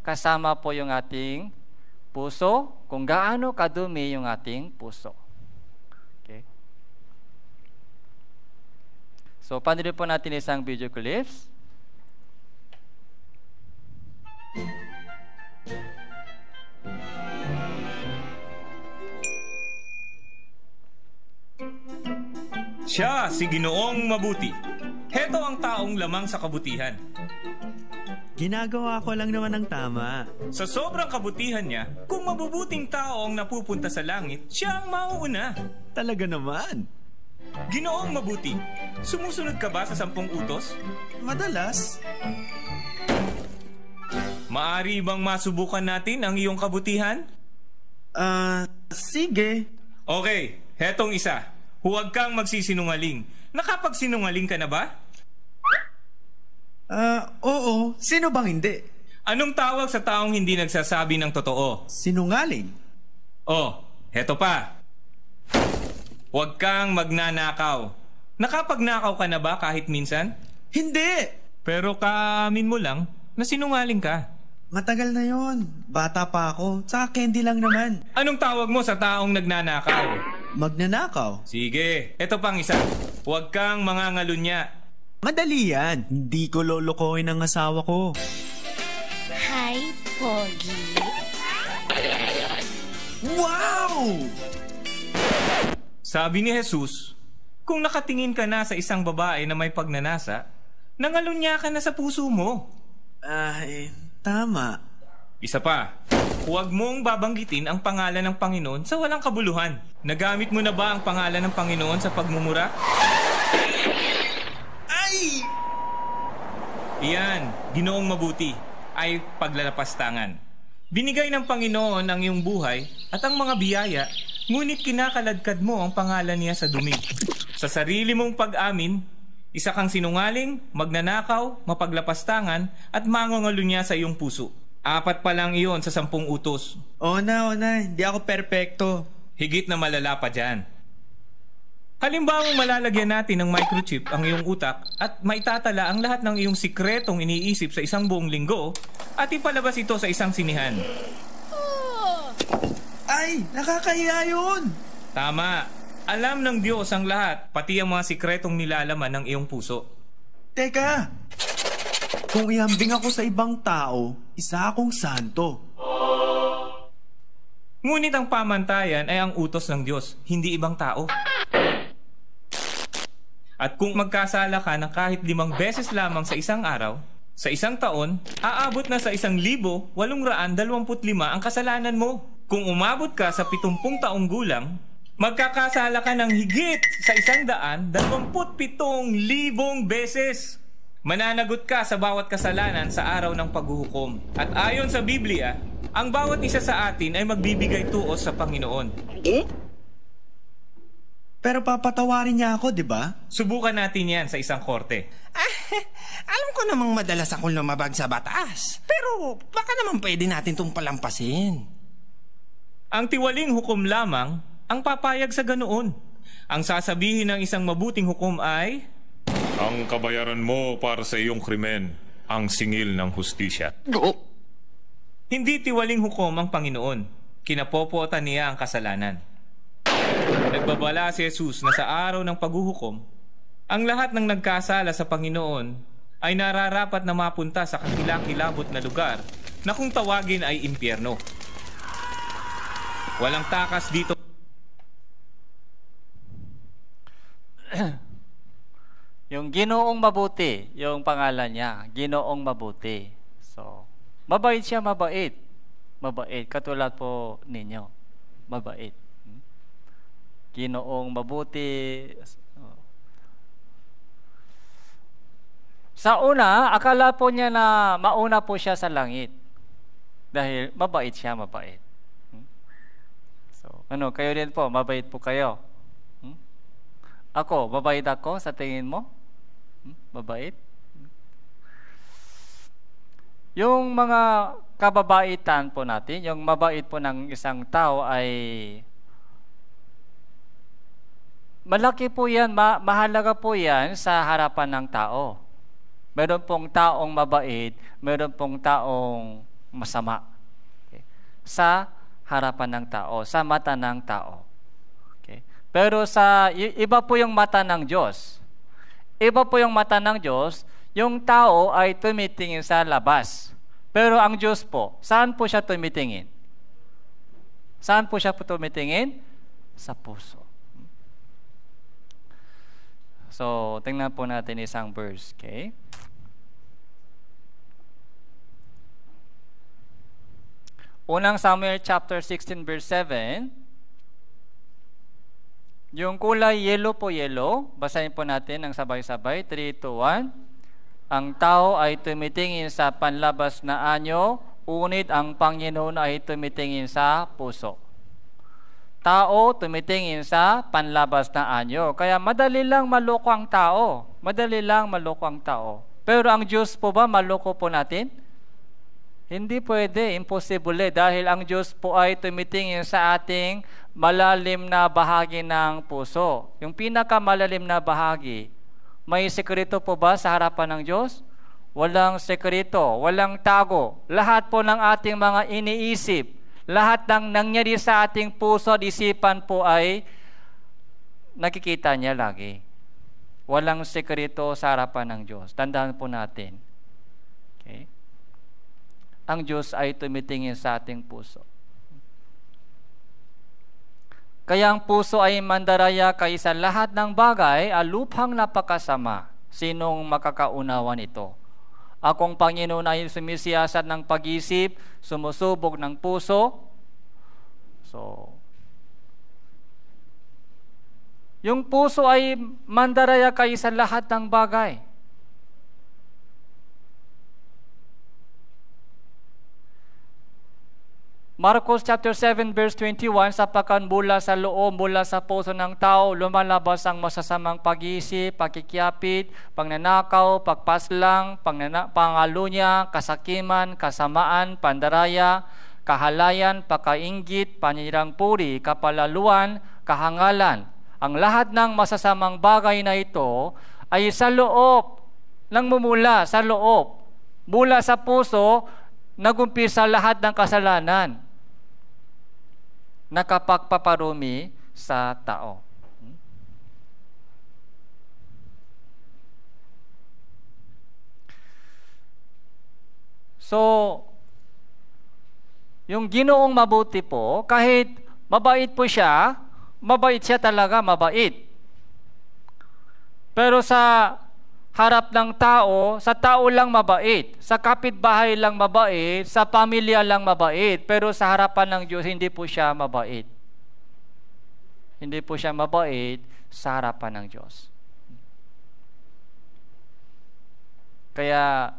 kasama po yung ating puso, kung gaano kadumi yung ating puso. Okay. So, panoodin po natin isang video clips. Siya si Ginoong Mabuti. Heto ang taong lamang sa kabutihan. Ginagawa ko lang naman ang tama. Sa sobrang kabutihan niya, kung mabubuting tao ang napupunta sa langit, siya ang mauuna. Talaga naman. Ginoong Mabuti, sumusunod ka ba sa 10 utos? Madalas. Maari bang masubukan natin ang iyong kabutihan? Sige. Okay, hetong isa. Huwag kang magsisinungaling. Nakapagsinungaling ka na ba? Oo. Sino bang hindi? Anong tawag sa taong hindi nagsasabi ng totoo? Sinungaling. Heto pa. Huwag kang magnanakaw. Nakapagnakaw ka na ba kahit minsan? Hindi! Pero kaamin mo lang na sinungaling ka. Matagal na yon. Bata pa ako. Tsaka candy lang naman. Anong tawag mo sa taong nagnanakaw? Magnanakaw. Sige, eto pang isa. Huwag kang mangangalunya. Madali yan. Hindi ko lolokohin ang asawa ko. Hi, Pogi. Wow! Sabi ni Jesus, kung nakatingin ka na sa isang babae na may pagnanasa, nangalunya ka na sa puso mo. Tama. Isa pa, huwag mong babanggitin ang pangalan ng Panginoon sa walang kabuluhan. Nagamit mo na ba ang pangalan ng Panginoon sa pagmumura? Ay! Iyan, Ginoong Mabuti, ay paglalapastangan. Binigay ng Panginoon ang iyong buhay at ang mga biyaya, ngunit kinakaladkad mo ang pangalan niya sa dumi. Sa sarili mong pag-amin, Isa kang sinungaling, magnanakaw, mapaglapastangan, at mangangalunya sa iyong puso. 4 pa lang iyon sa 10 utos. O na, hindi ako perpekto. Higit na malala pa dyan. Halimbawa, malalagyan natin ng microchip ang iyong utak at maitatala ang lahat ng iyong sikretong iniisip sa isang buong linggo at ipalabas ito sa isang sinihan. Ay, nakakahiya yun! Tama. Alam ng Diyos ang lahat, pati ang mga sikretong nilalaman ng iyong puso. Teka! Kung ihambing ako sa ibang tao, isa akong santo. Ngunit ang pamantayan ay ang utos ng Diyos, hindi ibang tao. At kung magkasala ka ng kahit 5 beses lamang sa isang araw, sa isang taon, aabot na sa 1,825 ang kasalanan mo. Kung umabot ka sa 70 taong gulang, magkakasala ka ng higit sa 127,000 beses. Mananagot ka sa bawat kasalanan sa araw ng paghuhukom. At ayon sa Biblia, ang bawat isa sa atin ay magbibigay tuos sa Panginoon. Pero papatawarin niya ako, di ba? Subukan natin yan sa isang korte. Alam ko namang madalas akong lumabag sa batas. Pero baka naman pwede natin itong palampasin. Ang tiwaling hukom lamang ang papayag sa ganoon. Ang sasabihin ng isang mabuting hukom ay, ang kabayaran mo para sa iyong krimen, ang singil ng hustisya. Hindi tiwaling hukom ang Panginoon. Kinapopotan niya ang kasalanan. Nagbabala si Jesus na sa araw ng paghuhukom, ang lahat ng nagkasala sa Panginoon ay nararapat na mapunta sa kakilakilabot na lugar na kung tawagin ay impyerno. Walang takas dito. Yung Ginoong Mabuti, yung pangalan niya, Ginoong Mabuti. So, mabait siya, mabait. Mabait, katulad po ninyo. Mabait. Ginoong Mabuti. Sa una, akala po niya na mauna po siya sa langit. Dahil mabait siya, mabait. So, kayo din po, mabait po kayo. Ako, mabait ako sa tingin mo? Mabait? Yung mga kababaitan po natin, yung mabait po ng isang tao ay malaki po yan, mahalaga po yan sa harapan ng tao. Meron pong taong mabait, meron pong taong masama. Okay. Sa harapan ng tao, sa mata ng tao. Okay. Pero iba po yung mata ng Diyos. Iba po yung mata ng Diyos, yung tao ay tumitingin sa labas. Pero ang Diyos po, saan po siya tumitingin? Saan po siya tumitingin? Sa puso. So, tingnan po natin isang verse, okay? Unang Samuel chapter 16 verse 7. Yung kulay yellow po yellow, basahin po natin ng sabay-sabay. 3, 2, 1. Ang tao ay tumitingin sa panlabas na anyo, ngunit ang Panginoon ay tumitingin sa puso. Tao tumitingin sa panlabas na anyo. Kaya madali lang maloko ang tao. Madali lang maloko ang tao. Pero ang Diyos po ba, maloko po natin? Hindi pwede, imposible, dahil ang Diyos po ay tumitingin sa ating malalim na bahagi ng puso. Yung pinakamalalim na bahagi. May sekreto po ba sa harapan ng Diyos? Walang sekreto, walang tago. Lahat po ng ating mga iniisip, lahat ng nangyari sa ating puso at isipan po ay nakikita niya lagi. Walang sekreto sa harapan ng Diyos. Tandaan po natin. Okay? Ang Diyos ay tumitingin sa ating puso. Kaya ang puso ay mandaraya kaysa lahat ng bagay, lubhang napakasama. Sinong makakaunawa nito? Akong Panginoon ay sumisiyasat ng pag-isip, sumusubok ng puso. So, yung puso ay mandaraya kaysa lahat ng bagay. Marcos chapter 7 verse 21, sapagkat mula sa loob, mula sa puso ng tao, lumalabas ang masasamang pag-iisip, pagkikiapit, pagnanakaw, pagpaslang, pangalunya, kasakiman, kasamaan, pandaraya, kahalayan, pagkainggit, paninirang puri, kapalaluan, kahangalan. Ang lahat ng masasamang bagay na ito ay sa loob, nangmumula sa loob. Mula sa puso, nagumpisa lahat ng kasalanan na kapagpaparumi sa tao. So, yung Ginoong mabuti po, kahit mabait po siya, mabait siya talaga, mabait. Pero sa harap ng tao, sa tao lang mabait, sa kapitbahay lang mabait, sa pamilya lang mabait, pero sa harapan ng Diyos, hindi po siya mabait. Hindi po siya mabait sa harapan ng Diyos. Kaya,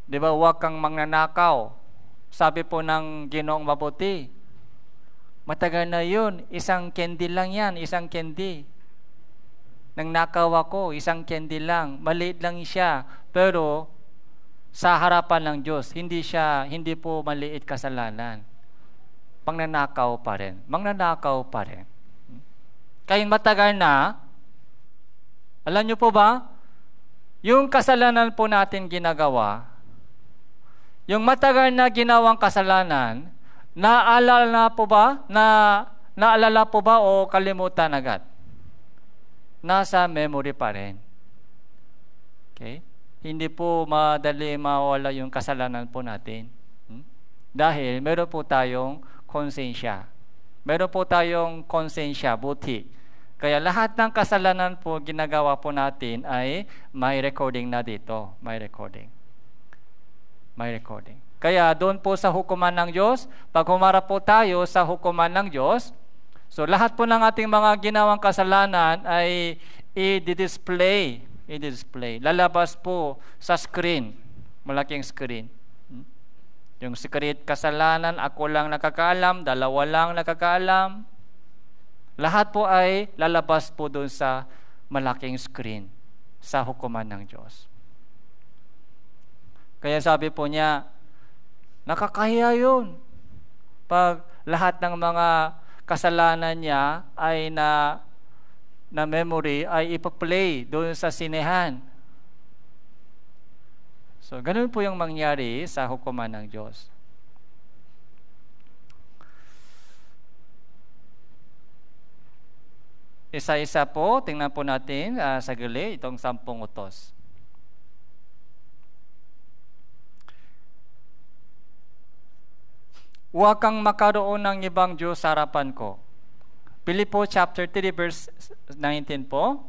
di ba, huwag kang magnanakaw. Sabi po ng Ginoong mabuti, matagal na yun, isang candy lang yan, isang candy. Nang nakaw ako, isang candy lang, maliit lang siya, pero sa harapan ng Diyos, hindi po maliit kasalanan. Pangnanakaw pa rin. Mangnanakaw pa rin. Kahit matagal na, alam niyo po ba, yung kasalanan po natin ginagawa, yung matagal na ginawang kasalanan, naalala po ba o kalimutan agad? Nasa memory pa rin. Okay? Hindi po madali mawala yung kasalanan po natin. Dahil meron po tayong konsensya. Meron po tayong konsensya, buti. Kaya lahat ng kasalanan po ginagawa po natin ay may recording na dito. May recording. May recording. Kaya doon po sa hukuman ng Diyos, pag humarap po tayo sa hukuman ng Diyos, so lahat po ng ating mga ginawang kasalanan ay i-display. Lalabas po sa screen, malaking screen. Yung secret kasalanan, ako lang nakakaalam, dalawa lang nakakaalam. Lahat po ay lalabas po doon sa malaking screen sa hukuman ng Diyos. Kaya sabi po niya, nakakahiya yun pag lahat ng mga kasalanan niya ay na memory ay ipa-play doon sa sinehan. So, ganun po yung mangyari sa hukuman ng Diyos. Isa-isa po, tingnan po natin sa gili itong 10 utos. Huwag kang makaroon ng ibang Diyos sa harapan ko. Pilipos chapter 3 verse 19 po.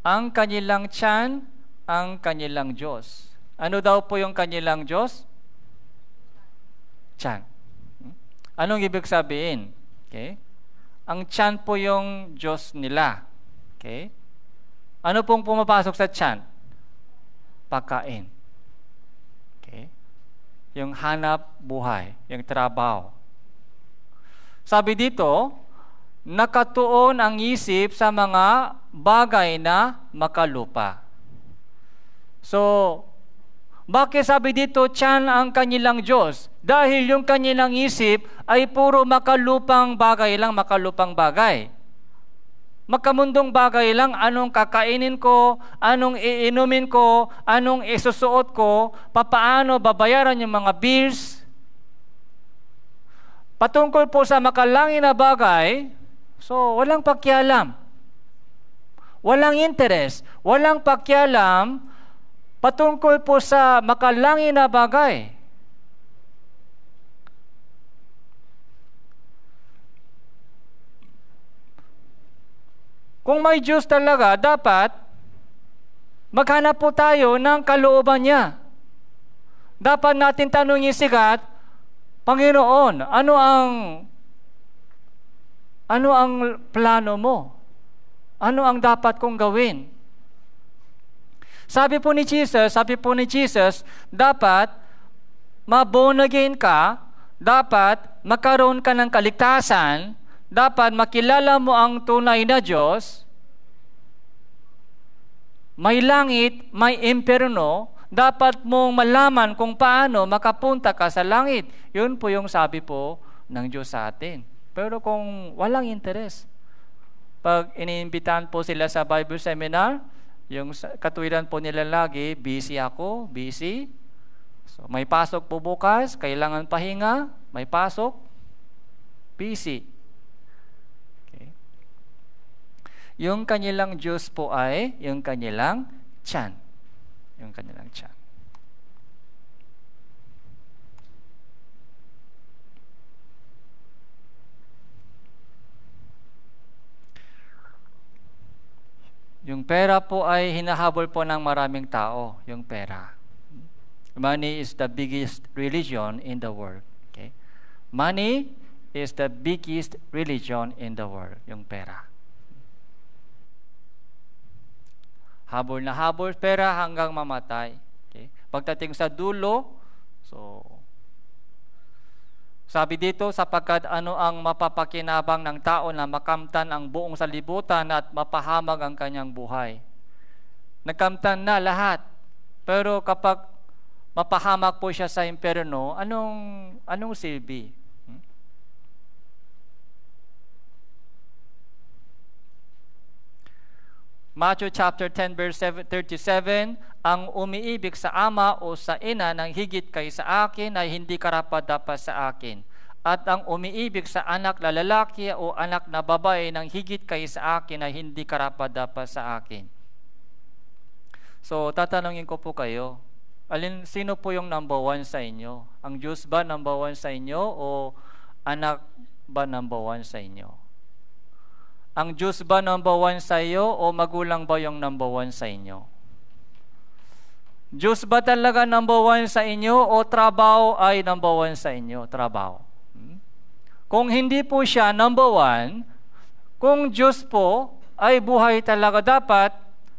Ang kanilang tiyan, ang kanilang Diyos. Ano daw po yung kanilang Diyos? Tiyan. Anong ibig sabihin? Okay? Ang tiyan po yung Diyos nila. Okay? Ano pong pumapasok sa tiyan? Pagkain. Okay? Yung hanap buhay, yung trabaho. Sabi dito, nakatuon ang isip sa mga bagay na makalupa. So, bakit sabi dito, tiyan ang kanilang Diyos? Dahil yung kanilang isip ay puro makalupang bagay lang, makalupang bagay. Makamundong bagay lang, anong kakainin ko, anong iinumin ko, anong isusuot ko, papaano babayaran yung mga bills. Patungkol po sa makalangin na bagay, so walang pakialam. Walang interest, walang pakialam patungkol po sa makalangin na bagay. Kung may Diyos talaga, dapat maghanap po tayo ng kalooban niya. Dapat natin tanungin sigat, Panginoon, ano ang plano mo? Ano ang dapat kong gawin? Sabi po ni Jesus, dapat ma-born again ka, dapat magkaroon ka ng kaligtasan, dapat makilala mo ang tunay na Diyos, may langit, may impyerno, dapat mong malaman kung paano makapunta ka sa langit. Yun po yung sabi po ng Diyos sa atin. Pero kung walang interes, pag iniimbitahan po sila sa Bible seminar, yung katwiran po nila lagi, busy ako, busy. So, may pasok po bukas, kailangan pahinga, may pasok, busy. Okay. Yung kanilang Diyos po ay yung kanilang tiyan. Yung kanilang tiyan. Yung pera po ay hinahabol po ng maraming tao, yung pera. Money is the biggest religion in the world. Okay? Money is the biggest religion in the world, yung pera. Habol na habol pera hanggang mamatay. Okay? Pagdating sa dulo, so sabi dito, sapagkat ano ang mapapakinabang ng tao na makamtan ang buong salibutan at mapahamag ang kanyang buhay. Nagkamtan na lahat. Pero kapag mapahamak po siya sa impyerno, anong silbi? Matthew chapter 10 verse 37, ang umiibig sa ama o sa ina ng higit kaysa akin ay hindi karapat-dapat sa akin. At ang umiibig sa anak na lalaki o anak na babae ng higit kaysa akin ay hindi karapat-dapat sa akin. So, tatanungin ko po kayo, sino po yung number one sa inyo? Ang Diyos ba number one sa inyo o anak ba number one sa inyo? Ang Diyos ba number one sa iyo o magulang ba yung number one sa inyo? Diyos ba talaga number one sa inyo o trabaho ay number one sa inyo? Trabaho. Kung hindi po siya number one, kung Diyos po ay buhay talaga,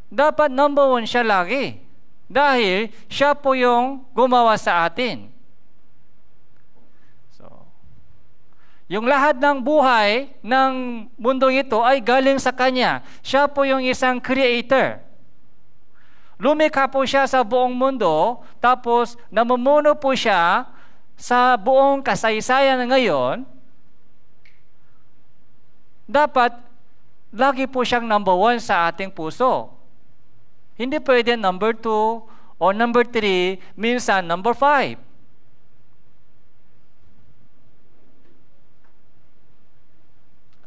dapat number one siya lagi. Dahil siya po yung gumawa sa atin. Yung lahat ng buhay ng mundong ito ay galing sa Kanya. Siya po yung isang creator. Lumikha po siya sa buong mundo, tapos namumuno po siya sa buong kasaysayan ngayon. Dapat lagi po siyang number one sa ating puso. Hindi pwede number 2 o number 3, minsan number 5.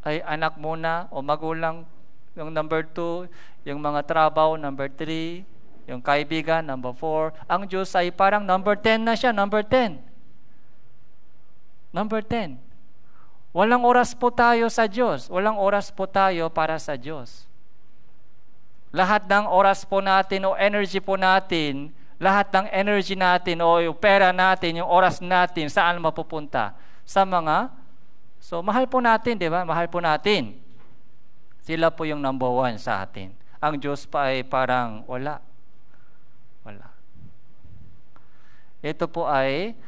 Ay anak muna o magulang yung number 2, yung mga trabaho number 3, yung kaibigan number 4. Ang Diyos ay parang number 10 na siya, number 10. Number 10. Walang oras po tayo sa Diyos. Walang oras po tayo para sa Diyos. Lahat ng oras po natin o energy po natin, lahat ng energy natin o yung pera natin, yung oras natin, saan mapupunta? Sa mga So, mahal po natin, di ba? Mahal po natin. Sila po yung number one sa atin. Ang Diyos pa ay parang wala. Wala. Ito po ay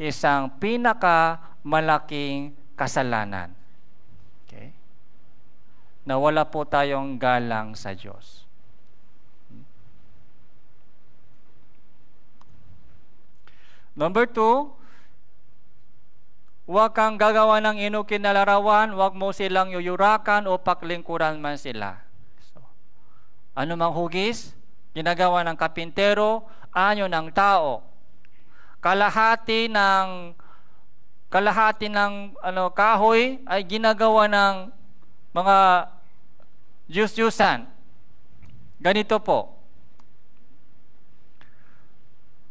isang pinakamalaking kasalanan. Okay? Na wala po tayong galang sa Diyos. Number 2, huwag kang gagawa ng inukin na larawan, huwag mo silang yuyurakan o paklingkuran man sila. So, ano mang hugis, ginagawa ng kapintero, anyo ng tao. Kalahati ng kahoy ay ginagawa ng mga Diyos-Diyusan. Ganito po.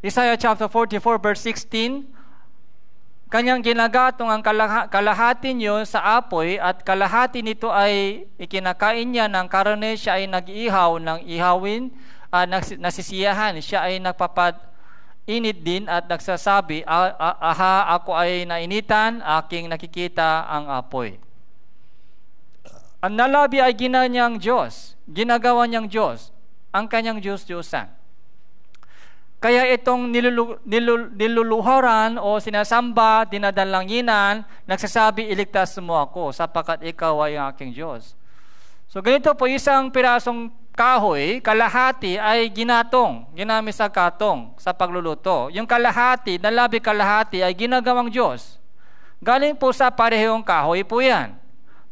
Isaiah chapter 44 verse 16, kanyang ginagatong ang kalahati niyo sa apoy at kalahati nito ay ikinakain niya ng karne. Siya ay nag-ihaw ng ihawin, nasisiyahan. Siya ay nagpapainit din at nagsasabi, aha, ako ay nainitan, aking nakikita ang apoy. Ang nalabi ay ginagawa niyang Diyos, ang kanyang Diyos-Diyosan. Kaya itong niluluhuran o sinasamba, dinadalanginan, nagsasabi, iligtas mo ako sapagkat ikaw ay ang aking Diyos. So ganito po, isang pirasong kahoy, kalahati ay ginamit sa katong sa pagluluto. Yung kalahati, nalabi kalahati ay ginagawang Diyos. Galing po sa parehong kahoy po yan.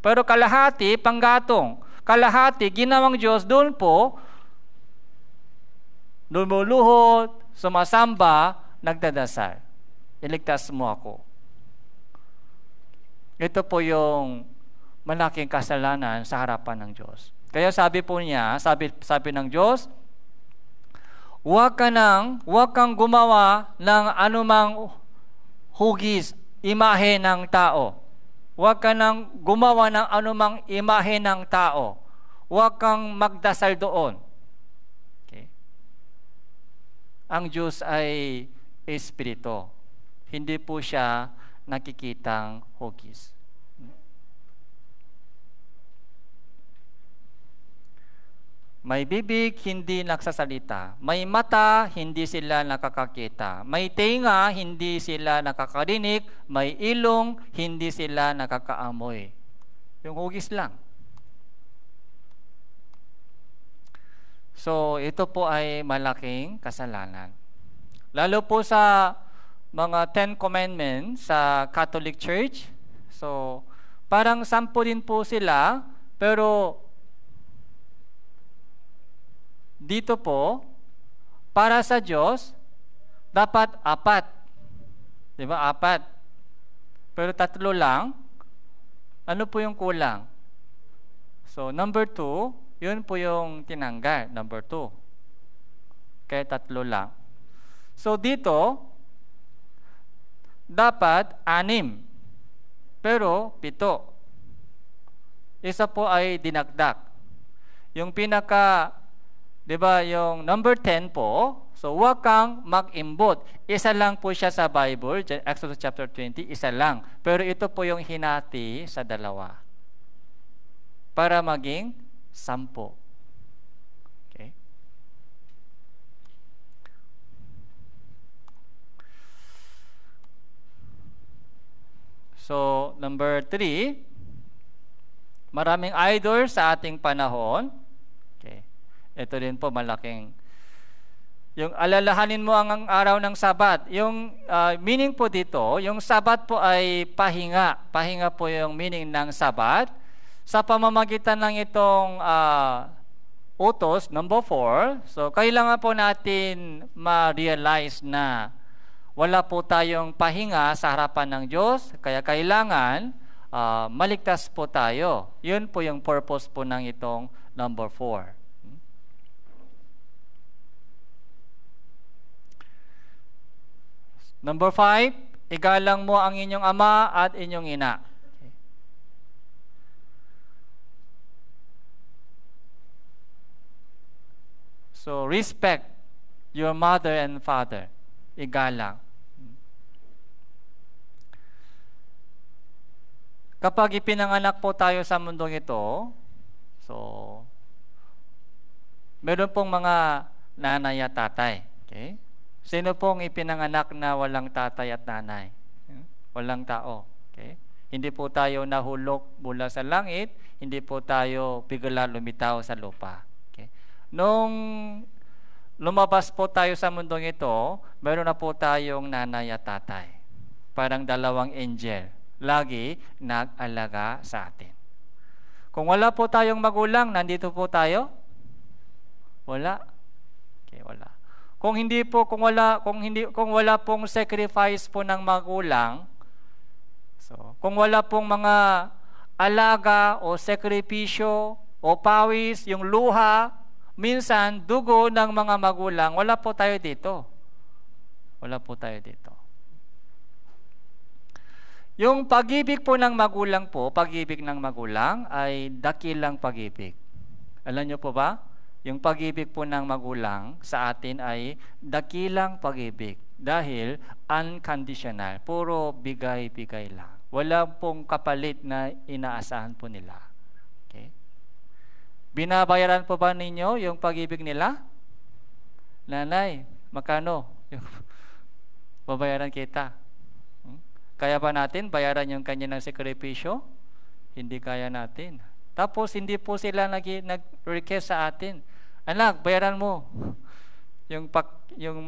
Pero kalahati, panggatong. Kalahati, ginawang Diyos, doon po, lumuluhod, sumasamba, nagdadasal. Iligtas mo ako. Ito po yung malaking kasalanan sa harapan ng Diyos. Kaya sabi po niya, sabi ng Diyos, huwag kang gumawa ng anumang hugis, imahe ng tao. Huwag ka nang gumawa ng anumang imahe ng tao. Huwag kang magdasal doon. Ang Diyos ay espiritu. Hindi po siya nakikitang hugis. May bibig, hindi nagsasalita. May mata, hindi sila nakakakita. May tenga, hindi sila nakakarinig. May ilong, hindi sila nakakaamoy. Yung hugis lang. So, ito po ay malaking kasalanan. Lalo po sa mga 10 Commandments sa Catholic Church. So, parang 10 din po sila, pero dito po, para sa Diyos, dapat 4. Diba? 4. Pero 3 lang. Ano po yung kulang? So, number 2, yun po yung tinanggal, number 2. Kaya 3 lang. So dito, dapat 6. Pero 7. Isa po ay dinagdag. Yung di ba, yung number 10 po, so huwag kang mag-imbot. Isa lang po siya sa Bible, Exodus chapter 20, isa lang. Pero ito po yung hinati sa 2. Para maging 10. Okay? So, number 3, maraming idol sa ating panahon. Okay. Ito din po malaking. Yung alalahanin mo ang araw ng Sabat. Yung meaning po dito, yung Sabat po ay pahinga. Pahinga po yung meaning ng Sabat. Sa pamamagitan ng itong utos, number 4, so kailangan po natin ma-realize na wala po tayong pahinga sa harapan ng Diyos, kaya kailangan maligtas po tayo. Yun po yung purpose po ng itong number 4. Number 5, igalang mo ang inyong ama at inyong ina. So, respect your mother and father. Igalang. Kapag ipinanganak po tayo sa mundong ito, so, meron pong mga nanay at tatay. Okay? Sino pong ipinanganak na walang tatay at nanay? Walang tao. Okay? Hindi po tayo nahulog mula sa langit, hindi po tayo bigla lumitaw sa lupa. Okay? Nung lumabas po tayo sa mundong ito, meron na po tayong nanay at tatay. Parang 2 angel. Lagi nag-alaga sa atin. Kung wala po tayong magulang, nandito po tayo? Wala. Okay, wala. Kung wala pong sacrifice po ng magulang, so kung wala pong mga alaga o sakripisyo o pawis, yung luha, minsan dugo ng mga magulang, wala po tayo dito. Wala po tayo dito. Yung pag-ibig po ng magulang po, pag-ibig ng magulang ay dakilang pag-ibig. Alam niyo po ba? Yung pag-ibig po ng magulang sa atin ay dakilang pag-ibig dahil unconditional, puro bigay-bigay lang. Wala pong kapalit na inaasahan po nila. Okay? Binabayaran po ba ninyo yung pag-ibig nila? Nanay, Magkano yung babayaran kita? Kaya ba natin bayaran yung kanyang sakripisyo? Hindi kaya natin. Tapos hindi po sila nag-request sa atin. Anak, bayaran mo yung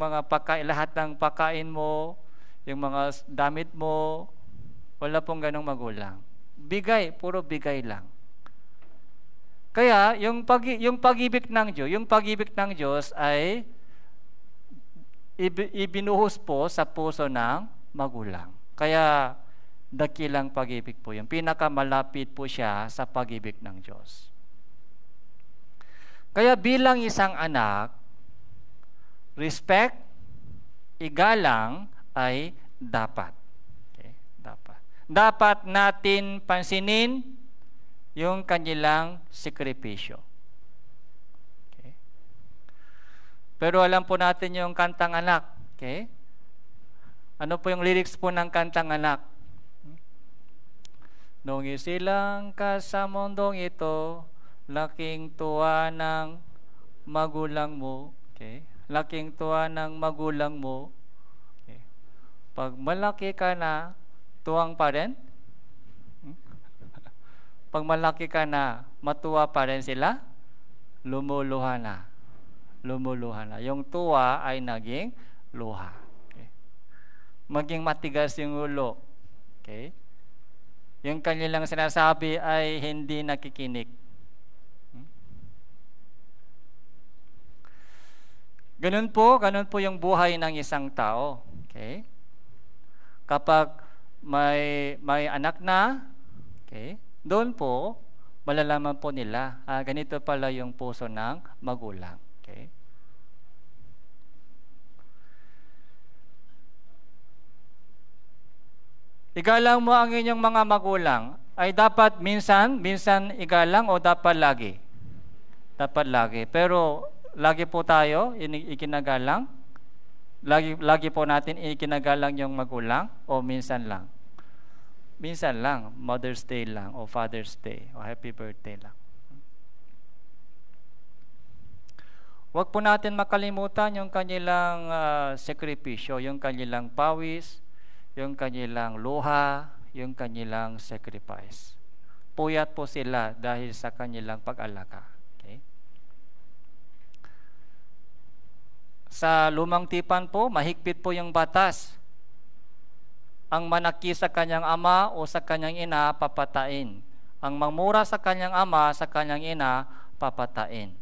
mga lahat ng pagkain mo, yung mga damit mo. Wala pong ganong magulang. Bigay, puro bigay lang. Kaya yung pag-ibig ng Diyos ay ibinuhos po sa puso ng magulang. Kaya dakilang pag-ibig po yun. Pinakamalapit po siya sa pag-ibig ng Diyos. Kaya bilang isang anak, respect, igalang ay dapat. Okay? Dapat natin pansinin yung kanilang sakripisyo. Okay? Pero alam po natin yung kantang anak. Okay? Ano po yung lyrics po ng kantang anak? Nung isilang ka sa mundong ito, laking tuwa ng magulang mo. Okay? Laking tuwa ng magulang mo. Okay. Pag malaki ka na, tuwang pa rin? Pag malaki ka na, matuwa pa rin sila? Lumuluha na. Lumuluha na. Yung tuwa ay naging luha. Okay. Maging matigas yung ulo. Okay? Yung kanilang sinasabi ay hindi nakikinig. Ganun po yung buhay ng isang tao. Okay? Kapag may anak na, okay, doon po malalaman po nila, ganito pala yung puso ng magulang. Okay? Igalang mo ang inyong mga magulang. Ay dapat minsan igalang o dapat lagi? Dapat lagi. Pero lagi po tayo ikinagalang? Lagi po natin ikinagalang yung magulang o minsan lang? Minsan lang, Mother's Day lang o Father's Day o Happy Birthday lang. Huwag po natin makalimutan yung kanilang sakripisyo, yung kanilang pawis, yung kanilang luha, yung kanilang sacrifice. Puyat po sila dahil sa kanilang pag-alaka. Okay? Sa lumang tipan po, mahigpit po yung batas. Ang manaki sa kanyang ama o sa kanyang ina, papatain. Ang mamura sa kanyang ama, sa kanyang ina, papatain.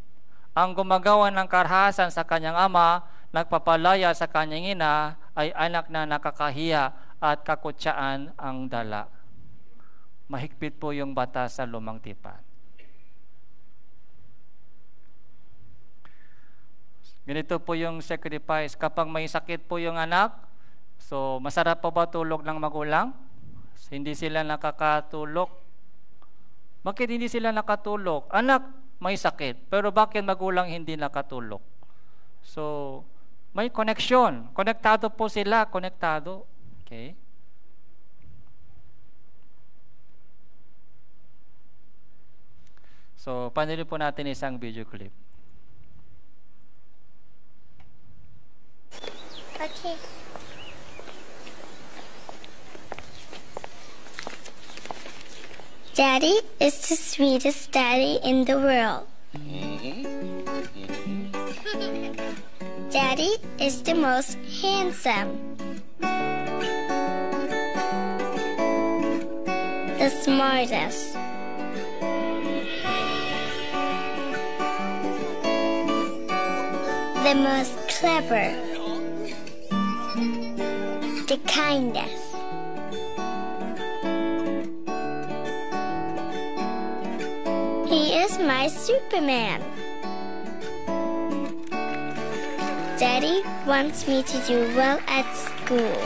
Ang gumagawa ng karahasan sa kanyang ama, nagpapalaya sa kanyang ina, ay anak na nakakahiya at kakutsaan ang dala. Mahigpit po yung batas sa lumang tipan. Ganito po yung sacrifice. Kapag may sakit po yung anak, so masarap pa ba tulog ng magulang? Hindi sila nakakatulog. Bakit hindi sila nakatulog? Anak, may sakit. Pero bakit magulang hindi nakatulog? So, may connection. Konektado po sila. Konektado. Okay? So, panoorin po natin isang video clip. Okay. Daddy is the sweetest daddy in the world. Daddy is the most handsome, the smartest, the most clever, the kindest. He is my Superman. Daddy wants me to do well at school.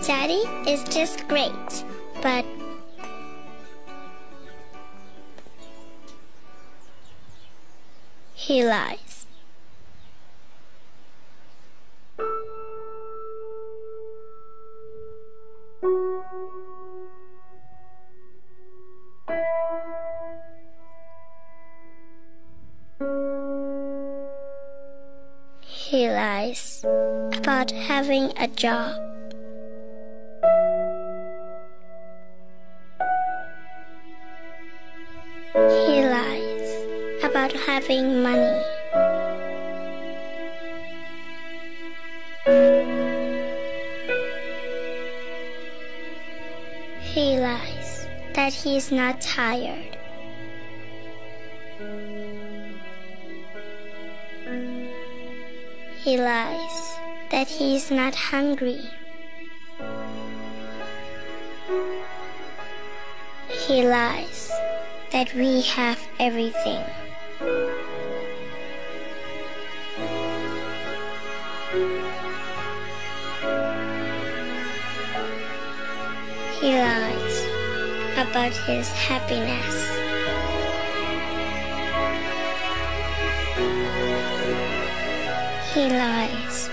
Daddy is just great, but he lies. lies about having a job. He lies about having money. He lies that he's not tired. He lies that he's not hungry. He lies that we have everything. He lies about his happiness. He lies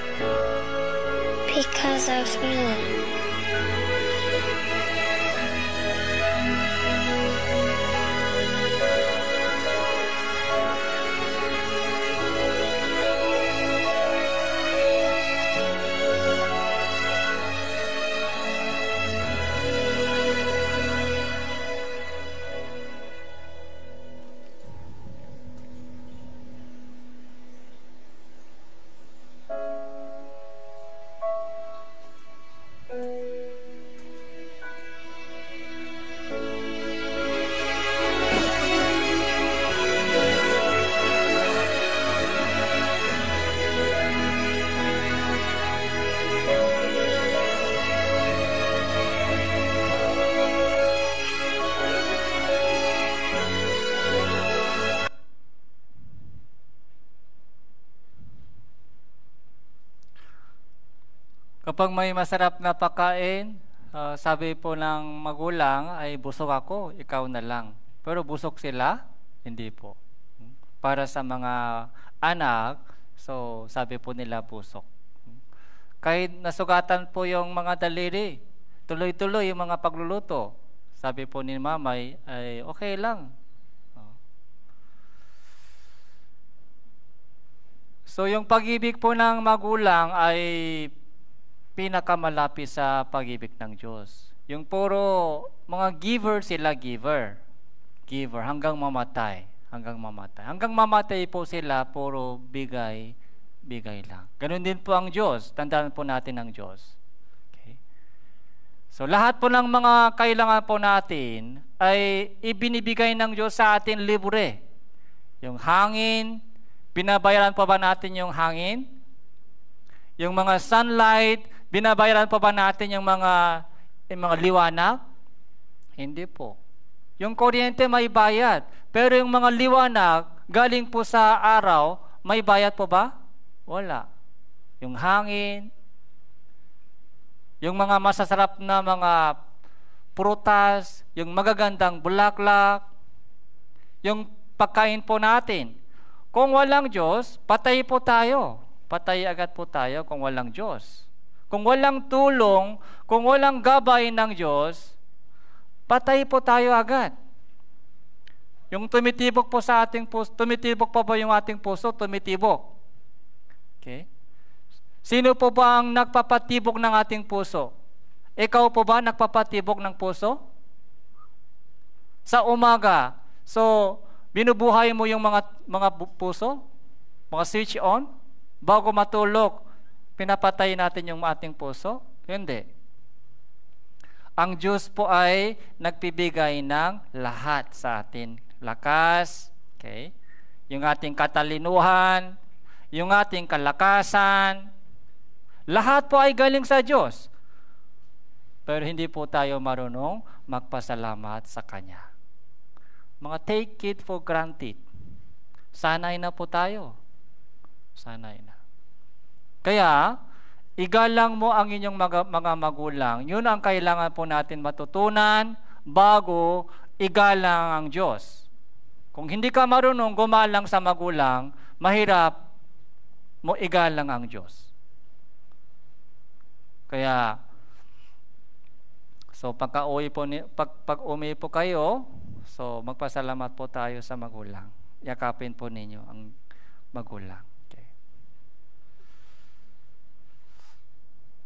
because of me. Kapag may masarap na pagkain, sabi po ng magulang ay busog ako, ikaw na lang. Pero busog sila? Hindi po. Para sa mga anak, so sabi po nila busog. Kahit nasugatan po yung mga daliri, tuloy-tuloy yung mga pagluluto, sabi po ni mamay ay okay lang. So yung pag-ibig po ng magulang ay pinakamalapit sa pag-ibig ng Diyos. Yung puro mga giver sila, giver hanggang mamatay. Hanggang mamatay po sila, puro bigay lang. Ganun din po ang Diyos. Tandaan po natin ang Diyos. Okay? So lahat po ng mga kailangan po natin ay ibinibigay ng Diyos sa atin libre. Yung hangin, binabayaran pa ba natin yung hangin? Yung mga sunlight, binabayaran pa ba natin yung mga liwanag? Hindi po. Yung kuryente may bayad, pero yung mga liwanag galing po sa araw, may bayad po ba? Wala. Yung hangin, yung mga masasarap na mga prutas, yung magagandang bulaklak, yung pagkain po natin. Kung walang Diyos, patay po tayo. Patay agad po tayo kung walang Diyos. Kung walang tulong, kung walang gabay ng Diyos, patay po tayo agad. Yung tumitibok po sa ating puso, tumitibok pa ba yung ating puso? Tumitibok. Okay? Sino po ba ang nagpapatibok ng ating puso? Ikaw po ba nagpapatibok ng puso? Sa umaga, so binubuhay mo yung mga puso? Mga switch on? Bago matulog, pinapatay natin yung ating puso? Hindi. Ang Diyos po ay nagpibigay ng lahat sa atin. Lakas, okay? Yung ating katalinuhan, yung ating kalakasan, lahat po ay galing sa Diyos. Pero hindi po tayo marunong magpasalamat sa Kanya. Mga take it for granted. Sanay na po tayo. Sanay na. Kaya, igalang mo ang inyong mga magulang. Yun ang kailangan po natin matutunan bago igalang ang Diyos. Kung hindi ka marunong gumalang sa magulang, mahirap mo igalang ang Diyos. Kaya, so pag-uwi po kayo, so magpasalamat po tayo sa magulang. Yakapin po ninyo ang magulang.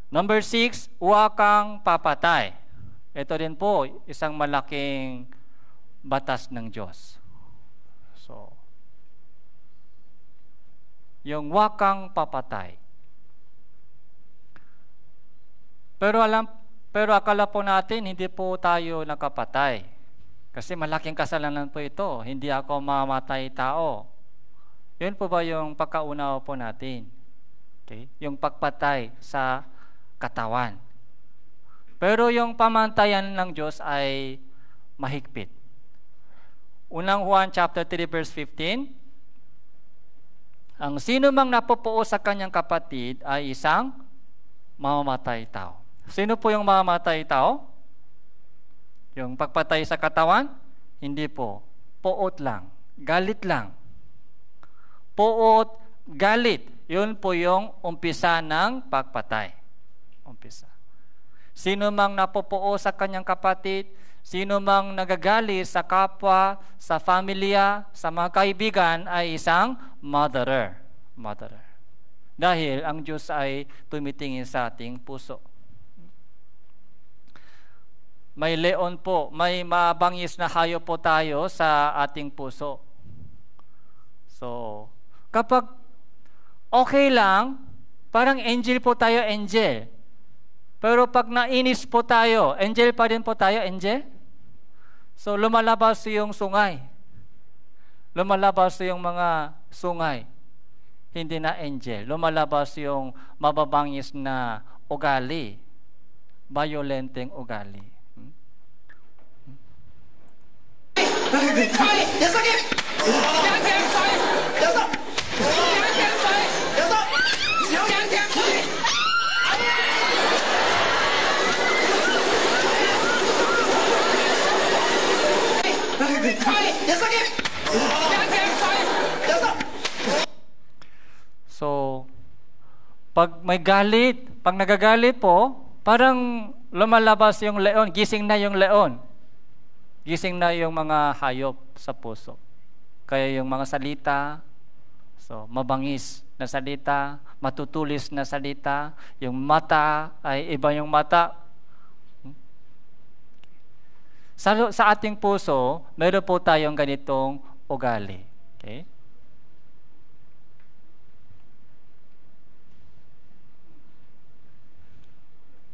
Number 6, huwag kang papatay. Ito din po, isang malaking batas ng Diyos. So, yung huwag kang papatay. Pero akala po natin, hindi po tayo nakapatay. Kasi malaking kasalanan po ito. Hindi ako mamatay tao. Yun po ba yung pagkaunawa po natin? Okay? Yung pagpatay sa katawan. Pero yung pamantayan ng Diyos ay mahigpit. Unang Juan chapter 3 verse 15, ang sino mang napupuo sa kanyang kapatid ay isang mamamatay tao. Sino po yung mamamatay tao? Yung pagpatay sa katawan? Hindi po. Puot lang. Galit lang. Puot, galit. Yun po yung umpisa ng pagpatay. Umpisa. Sino mang napupuo sa kanyang kapatid, sino mang nagagali sa kapwa, sa pamilya, sa mga kaibigan ay isang murderer. Murderer. Dahil ang Diyos ay tumitingin sa ating puso. May leon po, may mabangis na hayop po tayo sa ating puso. So, kapag okay lang, parang angel po tayo, angel. Pero pag nainis po tayo, angel pa rin po tayo, angel? So, lumalabas yung sungay. Lumalabas yung mga sungay. Hindi na angel. Lumalabas yung mababangis na ugali. Violenteng ugali. So, pag may galit, pag nagagalit po, parang lumalabas yung leon, gising na yung leon. Gising na yung mga hayop sa puso. Kaya yung mga salita, so mabangis na salita, matutulis na salita, yung mata ay iba yung mata. Sa ating puso, meron po tayong ganitong ugali. Okay?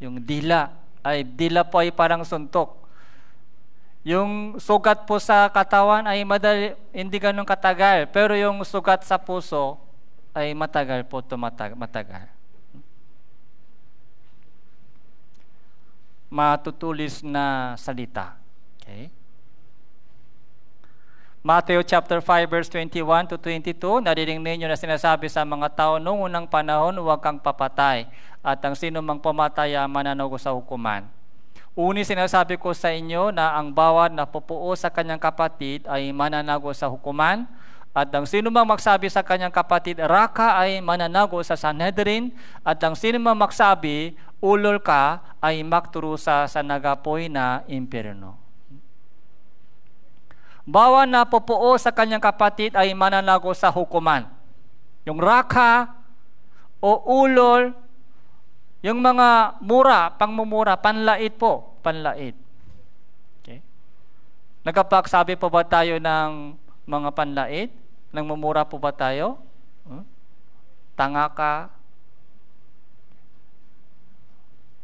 Yung dila po ay parang suntok. Yung sugat po sa katawan ay hindi ganun katagal, pero yung sugat sa puso ay matagal po matagal. Matutulis na salita. Okay? Matthew chapter 5 verse 21 to 22, narinig ninyo na sinasabi sa mga tao noong unang panahon, huwag kang papatay, at ang sino mang pumatay ay mananagot sa hukuman. Uni sinasabi ko sa inyo na ang bawat napupuo sa kanyang kapatid ay mananagot sa hukuman, at ang sino mang magsabi sa kanyang kapatid, raka, ay mananagot sa Sanhedrin, at ang sino mang magsabi, ulol ka, ay magturusa sa nagapoy na impyerno. Bawat napupuo sa kanyang kapatid ay mananagot sa hukuman. Yung raka o ulol, yung mga pangmumura, panlait po, panlait. Okay? Nagkapagsabi po ba tayo ng mga panlait? Nangmumura po ba tayo? Tanga ka?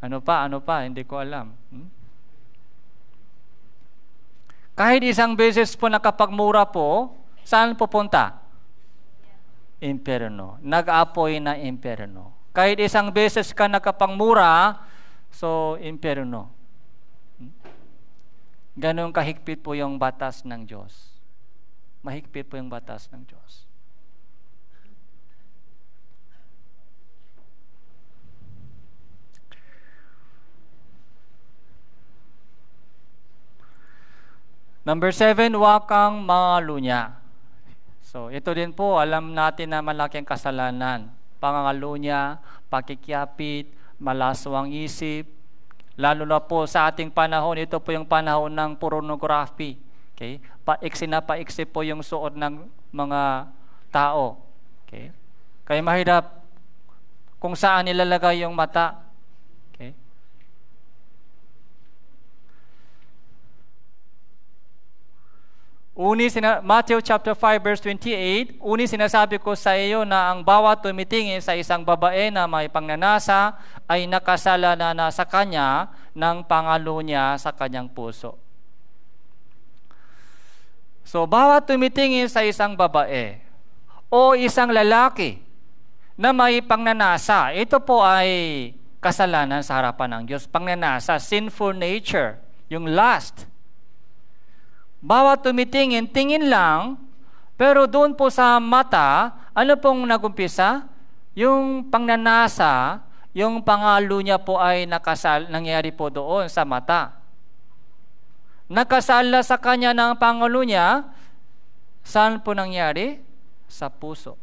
Ano pa? Hindi ko alam. Kahit isang beses po nakapagmura po, saan pupunta? Impyerno. Nag-aapoy na impyerno. Kahit isang beses ka nakapagmura, so impyerno. Ganon kahigpit po yung batas ng Diyos. Mahigpit po yung batas ng Diyos. Number 7, huwag kang mangalunya. So, ito din po, alam natin na malaking kasalanan. Pangangalunya, pakikiapit, malaswang isip. Lalo na po sa ating panahon, ito po yung panahon ng pornography. Okay? Paiksi po yung suot ng mga tao. Okay? Kaya mahirap kung saan nilalagay yung mata. Matthew chapter 5 verse 28, sinasabi ko sa iyo na ang bawat tumitingin sa isang babae na may pangnanasa ay nakasala na sa kanya ng pangalo niya sa kanyang puso. So, bawat tumitingin sa isang babae o isang lalaki na may pangnanasa, ito po ay kasalanan sa harapan ng Diyos. Pangnanasa, sinful nature, yung lust. Bawat tumitingin, tingin lang, pero doon po sa mata, ano pong nagumpisa? Yung pangnanasa, yung pangalo niya po ay nangyari po doon sa mata. Nakasala sa kanya ng pangalo niya, saan po nangyari? Sa puso.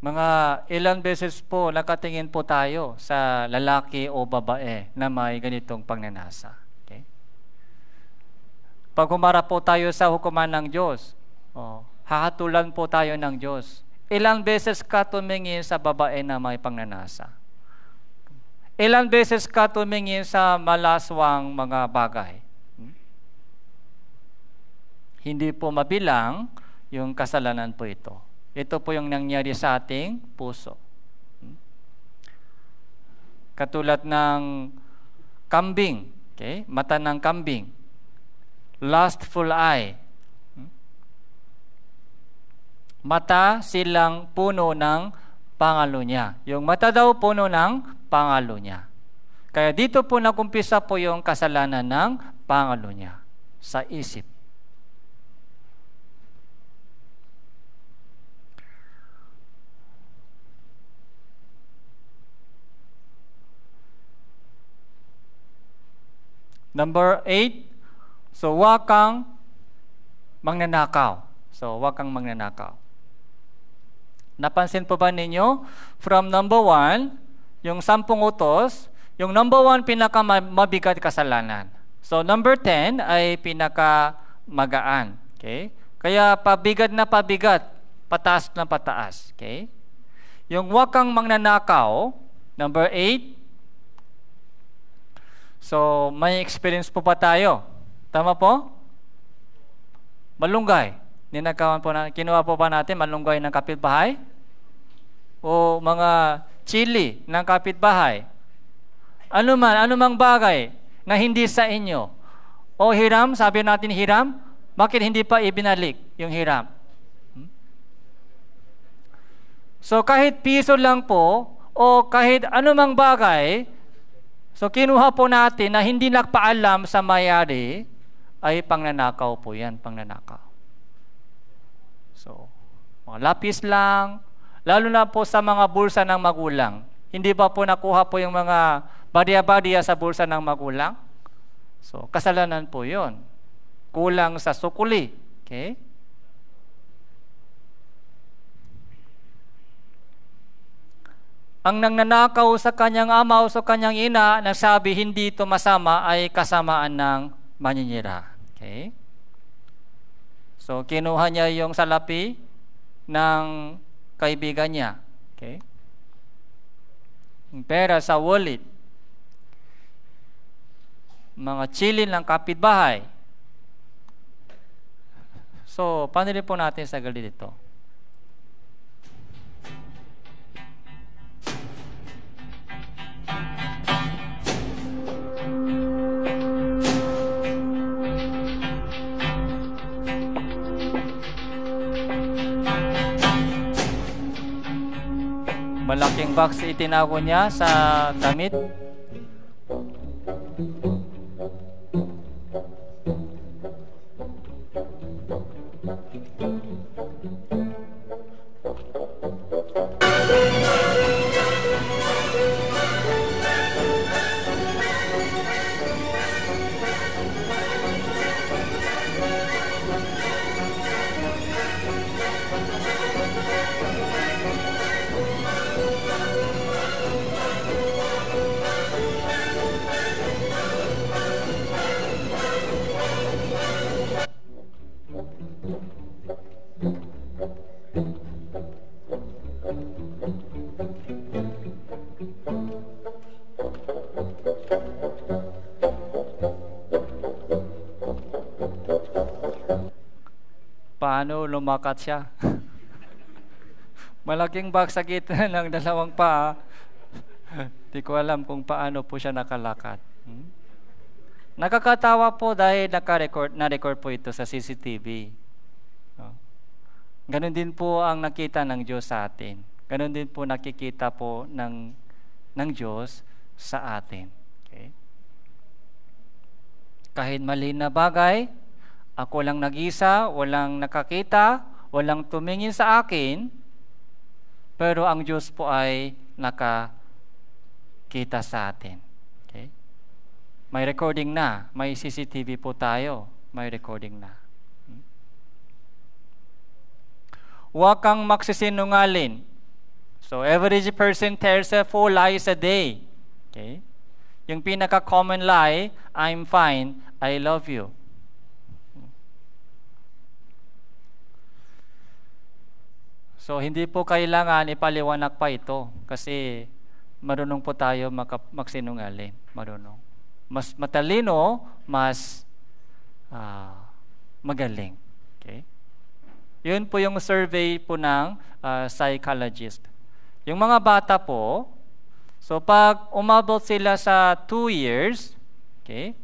Mga ilang beses po nakatingin po tayo sa lalaki o babae na may ganitong pagnanasa. Okay? Pag humarap po tayo sa hukuman ng Diyos, hahatulan po tayo ng Diyos. Ilang beses ka tumingin sa babae na may pagnanasa? Ilang beses ka tumingin sa malaswang mga bagay? Hindi po mabilang yung kasalanan po ito. Ito po yung nangyari sa ating puso. Katulad ng kambing, okay? Mata ng kambing. Lustful eye. Mata silang puno ng pangalo niya. Yung mata daw puno ng pangalo niya. Kaya dito po nakumpisa po yung kasalanan ng pangalo niya sa isip. Number 8, so huwag kang magnanakaw. Napansin po ba ninyo? From number 1, yung 10 utos, yung number 1 pinakamabigat kasalanan. So number 10 ay pinakamagaan. Okay? Kaya pabigat na pabigat, pataas na pataas. Okay? Yung huwag kang magnanakaw, number 8, so, may experience po ba tayo? Tama po? Malunggay. Kinuha po ba natin malunggay ng kapitbahay? O mga chili ng kapitbahay? Anumang bagay na hindi sa inyo. O hiram, sabi natin hiram, bakit hindi pa ibinalik yung hiram? So, kahit piso lang po, o kahit anumang bagay, so, kinuha po natin na hindi nagpaalam sa mayari ay pangnanakaw po yan, pangnanakaw. So, mga lapis lang, lalo na po sa mga bulsa ng magulang. Hindi ba po nakuha po yung mga badiya-badiya sa bulsa ng magulang? So, kasalanan po yun. Kulang sa sukuli. Okay? Ang nangnanakaw sa kanyang ama o sa kanyang ina, nagsabi hindi ito masama, ay kasamaan ng maninira. Okay? So, kinuha niya yung salapi ng kaibigan niya. Okay? Yung pera sa wallet. Mga chili ng kapitbahay. So, paano rin po natin sa galit ito? Malaking box itinago niya sa damit. paano lumakat siya. Malaking bag sa gitna ng dalawang paa. Di ko alam kung paano po siya nakalakad. Nakakatawa po dahil na-record po ito sa CCTV. Ganon din po ang nakita ng Diyos sa atin. Ganon din po nakikita po ng Diyos sa atin. Okay? Kahit mali na bagay, ako lang nag-isa, walang nakakita, walang tumingin sa akin, pero ang Diyos po ay nakakita sa atin. Okay? May recording na, may CCTV po tayo, may recording na. Huwag kang magsisinungaling. So, average person tells 4 lies a day. Okay? Yung pinaka-common lie, I'm fine, I love you. So, hindi po kailangan ipaliwanag pa ito kasi marunong po tayo magsinungaling. Marunong. Mas matalino, mas magaling. Okay? Yun po yung survey po ng psychologist. Yung mga bata po, so pag umabot sila sa 2 years, okay,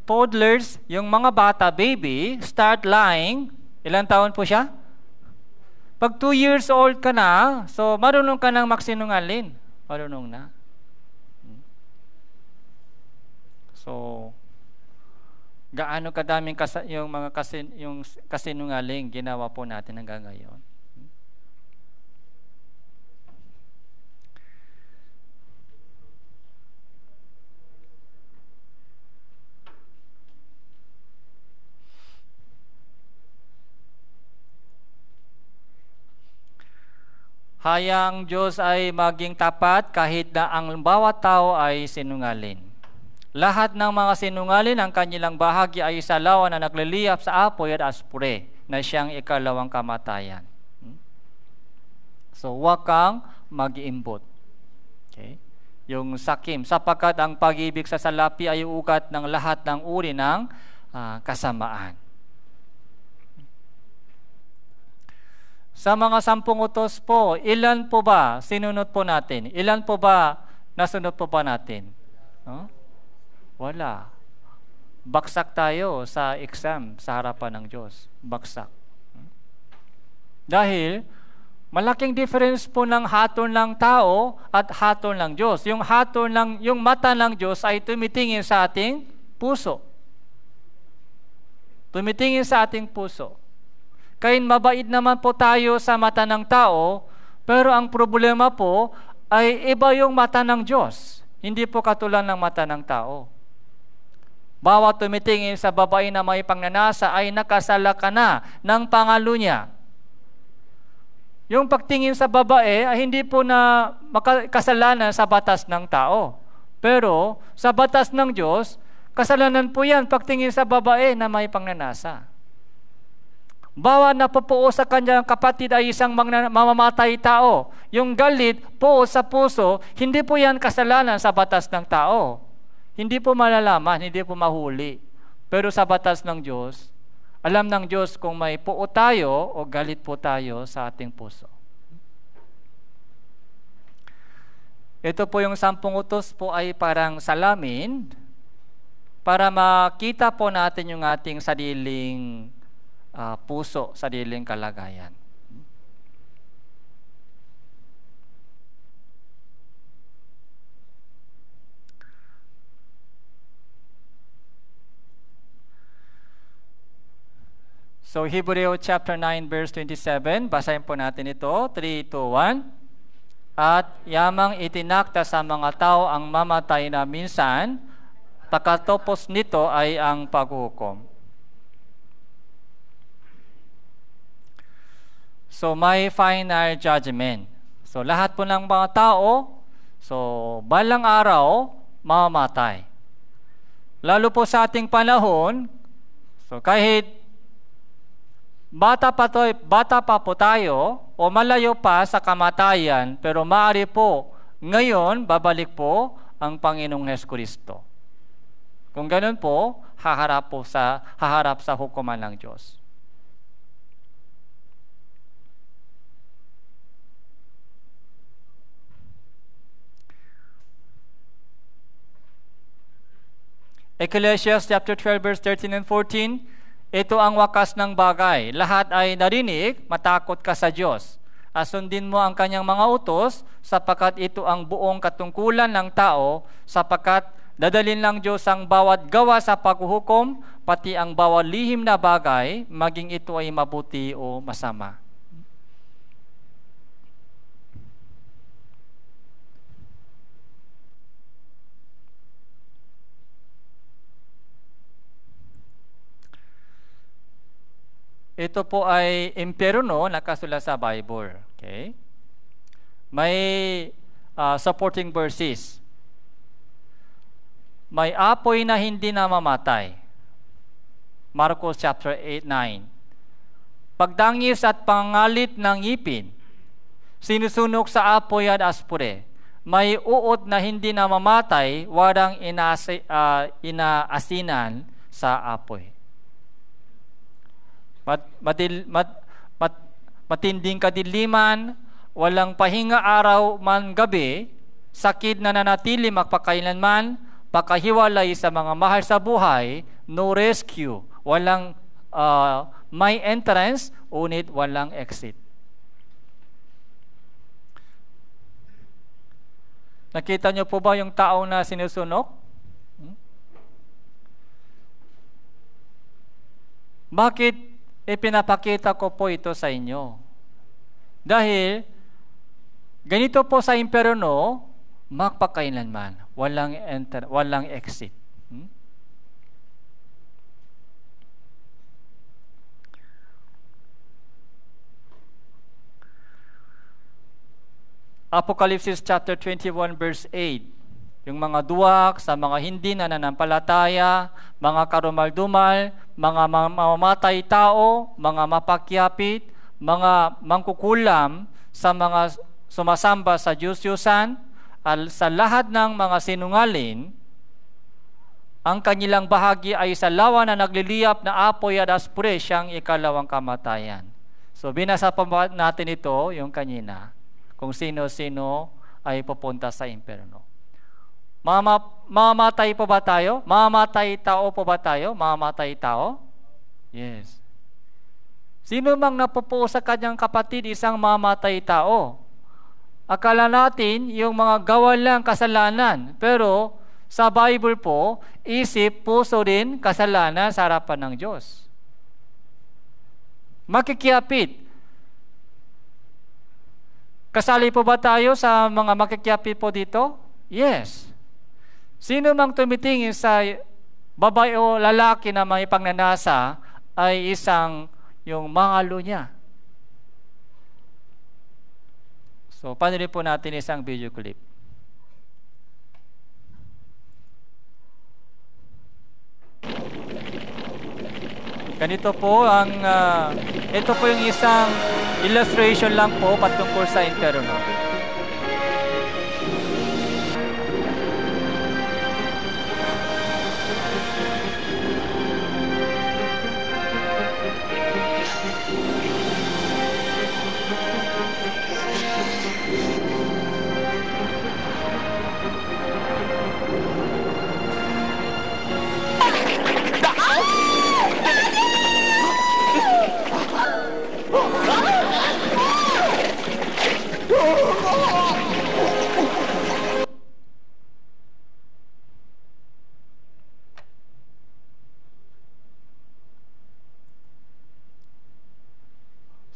toddlers, yung mga bata, baby, start lying. Ilang taon po siya? Pag 2 years old ka na, so marunong ka nang magsinungaling. Marunong na. So, gaano kadaming yung mga yung kasinungaling ginawa po natin hanggang ngayon. Hayang Diyos ay maging tapat kahit na ang bawat tao ay sinungaling. Lahat ng mga sinungaling, ang kanilang bahagi ay salawan na nagliliyap sa apoy at aspure na siyang ikalawang kamatayan. So, huwag kang mag-iimbot. Okay? Yung sakim, sapagkat ang pag-ibig sa salapi ay ugat ng lahat ng uri ng kasamaan. Sa mga 10 utos po, ilan po ba sinunod po natin? Ilan po ba nasunod po ba natin? Wala. Baksak tayo sa exam sa harapan ng Diyos. Baksak. Dahil malaking difference po ng hatol ng tao at hatol ng Diyos. Yung hatol yung mata ng Diyos ay tumitingin sa ating puso. Tumitingin sa ating puso. Kaya mabait naman po tayo sa mata ng tao, pero ang problema po ay iba yung mata ng Diyos. Hindi po katulad ng mata ng tao. Bawat tumitingin sa babae na may pangnanasa ay nakasala ka na ng pangalo niya. Yung pagtingin sa babae ay hindi po na kasalanan sa batas ng tao. Pero sa batas ng Diyos, kasalanan po yan pagtingin sa babae na may pangnanasa. Bawat napupuo sa kanyang kapatid ay isang mamamatay tao. Yung galit po sa puso, hindi po yan kasalanan sa batas ng tao. Hindi po malalaman, hindi po mahuli. Pero sa batas ng Diyos, alam ng Diyos kung may puo tayo o galit po tayo sa ating puso. Ito po yung 10 utos po ay parang salamin para makita po natin yung ating sariling puso, sariling kalagayan. So, Hebreo chapter 9 verse 27, basahin po natin ito, 3, 2, 1. At yamang itinakda sa mga tao ang mamatay na minsan, pagkatapos nito ay ang paghukom. So, may final judgment. So, lahat po ng mga tao, so, balang araw, mamamatay. Lalo po sa ating panahon, so, kahit bata pa po tayo, o malayo pa sa kamatayan, pero maaari po, ngayon, babalik po ang Panginoong Hesukristo. Kung ganun po, haharap sa hukuman ng Diyos. Ecclesiastes chapter 12 verse 13 and 14, ito ang wakas ng bagay. Lahat ay narinig, matakot ka sa Diyos. Asundin mo ang kanyang mga utos, sapagkat ito ang buong katungkulan ng tao, sapagkat dadalhin ng Diyos ang bawat gawa sa paghuhukom, pati ang bawat lihim na bagay, maging ito ay mabuti o masama. Ito po ay imperno nakasulat sa Bible. Okay? May supporting verses. May apoy na hindi namamatay. Marcos chapter 8:9. Pagdangis at pangalit ng ngipin, sinusunog sa apoy at aspure. May uot na hindi namamatay, walang inaasinan sa apoy. Matinding kadiliman, walang pahinga araw man gabi, sakit na nanatili magpakailanman, pagkahiwalay sa mga mahal sa buhay, no rescue, walang may entrance, unit walang exit. Nakita niyo po ba yung tao na sinusunok? Bakit ipinapakita ko po ito sa inyo? Dahil ganito po sa imperno, magpakailanman, walang exit. Apocalypse chapter 21 verse 8. Yung mga duwak sa mga hindi nananampalataya, mga karumal-dumal, mga mamamatay tao, mga mapakyapit, mga mangkukulam sa mga sumasamba sa Diyos-Diyusan, sa lahat ng mga sinungaling, ang kanilang bahagi ay sa lawa na nagliliyap na apoy at aspure, siyang ikalawang kamatayan. So binasa pa natin ito yung kanina, kung sino-sino ay pupunta sa imperno. Mamamatay po ba tayo? Mamamatay tao po ba tayo? Mamamatay tao? Yes. Sino mang napupuo sa kanyang kapatid, isang mamamatay tao. Akala natin yung mga gawa lang kasalanan. Pero sa Bible po, isip, puso din kasalanan sa harapan ng Diyos. Makikiapit. Kasali po ba tayo sa mga makikiapit po dito? Yes. Sino mang tumitingin sa babae o lalaki na may pagnanasa ay isang yung mangalo niya. So, panunin po natin isang video clip. Ganito po ang ito po yung isang illustration lang po patungkol sa imperno.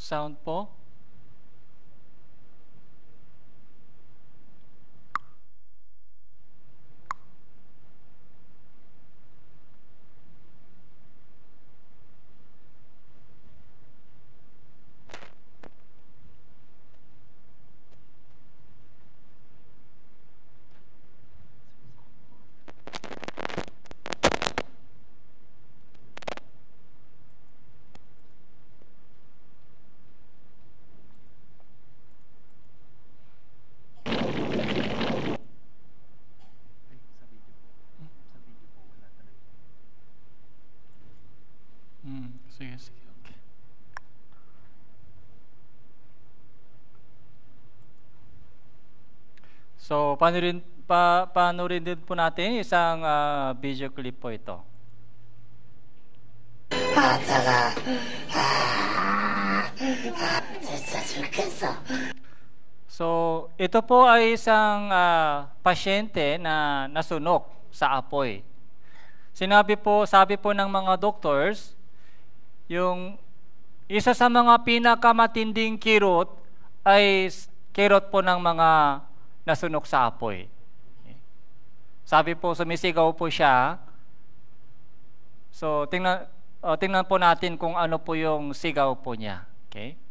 Sound po? So, panurin din po natin isang video clip po ito. So, ito po ay isang pasyente na nasunok sa apoy. Sabi po ng mga doctors, yung isa sa mga pinakamatinding kirot ay kirot po ng mga nasunok sa apoy. Sabi po, sumisigaw po siya. So, tingnan po natin kung ano po yung sigaw po niya. Okay?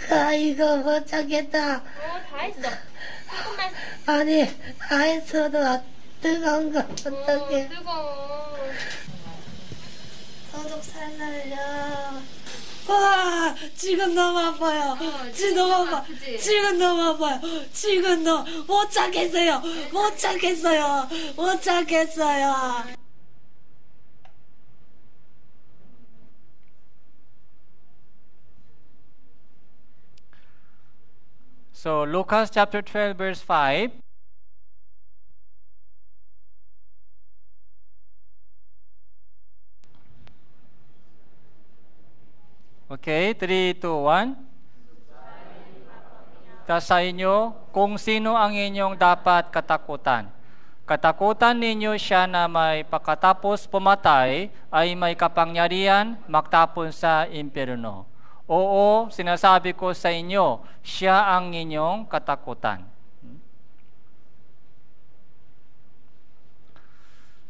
가위가 못 찾겠다. 다 했어. 조금만. 아니, 다 했어도 뜨거운 거 어떡해. 뜨거워. 소독 살살려. 와, 지금 너무 아파요. 지금 너무 아파. 지금 너무 아파요. 지금 못 찾겠어요. 못 찾겠어요. 못 찾겠어요. So, Lucas chapter 12 verse 5. Okay, 3, 2, 1. Sa inyo, kung sino ang inyong dapat katakutan. Katakutan ninyo siya na may pagkatapos pumatay ay may kapangyarihan magtapon sa impyerno. Oo, sinasabi ko sa inyo, siya ang inyong katakutan.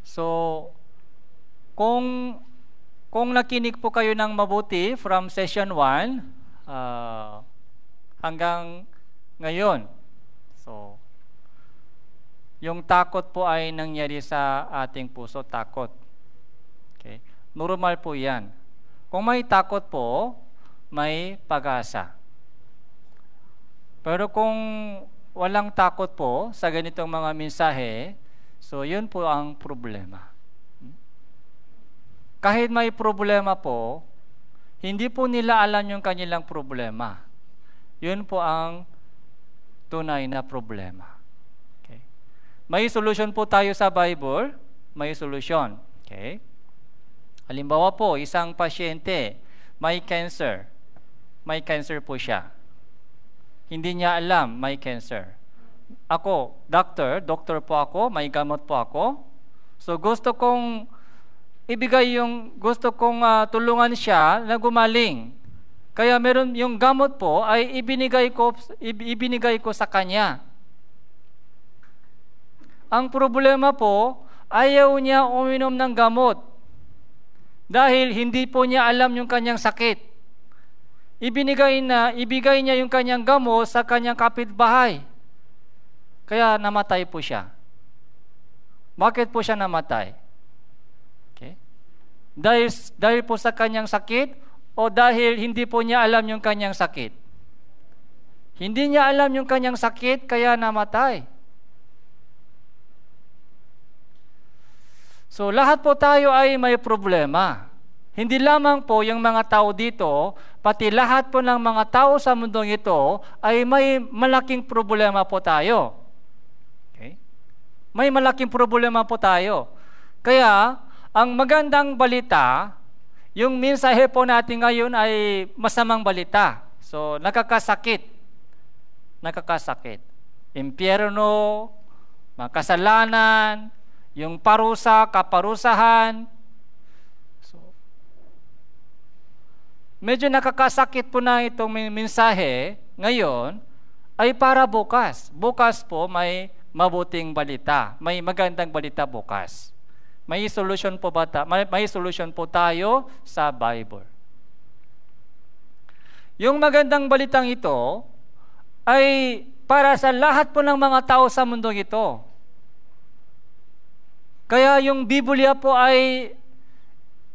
So, kung nakinig po kayo ng mabuti from session 1 hanggang ngayon, so, yung takot po ay nangyari sa ating puso, takot. Okay? Normal po yan. Kung may takot po, may pag-asa. Pero kung walang takot po sa ganitong mga mensahe, so yun po ang problema. Kahit may problema po, hindi po nila alam yung kanilang problema. Yun po ang tunay na problema. Okay. May solution po tayo sa Bible, may solution. Okay. Halimbawa po, isang pasyente may cancer. May cancer po siya. Hindi niya alam may cancer. Ako, doctor po ako, may gamot po ako. So gusto kong tulungan siya na gumaling. Kaya meron yung gamot po ay ibinigay ko sa kanya. Ang problema po, ayaw niya uminom ng gamot dahil hindi po niya alam yung kanyang sakit. Ibigay niya yung kanyang gamot sa kanyang kapitbahay. Kaya namatay po siya. Bakit po siya namatay? Okay. Dahil po sa kanyang sakit o dahil hindi po niya alam yung kanyang sakit? Hindi niya alam yung kanyang sakit kaya namatay. So lahat po tayo ay may problema. Hindi lamang po yung mga tao dito, pati lahat po ng mga tao sa mundong ito ay may malaking problema po tayo. Okay? May malaking problema po tayo. Kaya, ang magandang balita, yung mensahe po natin ngayon ay masamang balita. So, nakakasakit. Impyerno, mga kasalanan, yung parusa, kaparusahan. Medyo nakakasakit po na itong mensahe ngayon ay para bukas. Bukas po may mabuting balita. May magandang balita bukas. May solution po tayo sa Bible. Yung magandang balitang ito ay para sa lahat po ng mga tao sa mundong ito. Kaya yung Biblia po ay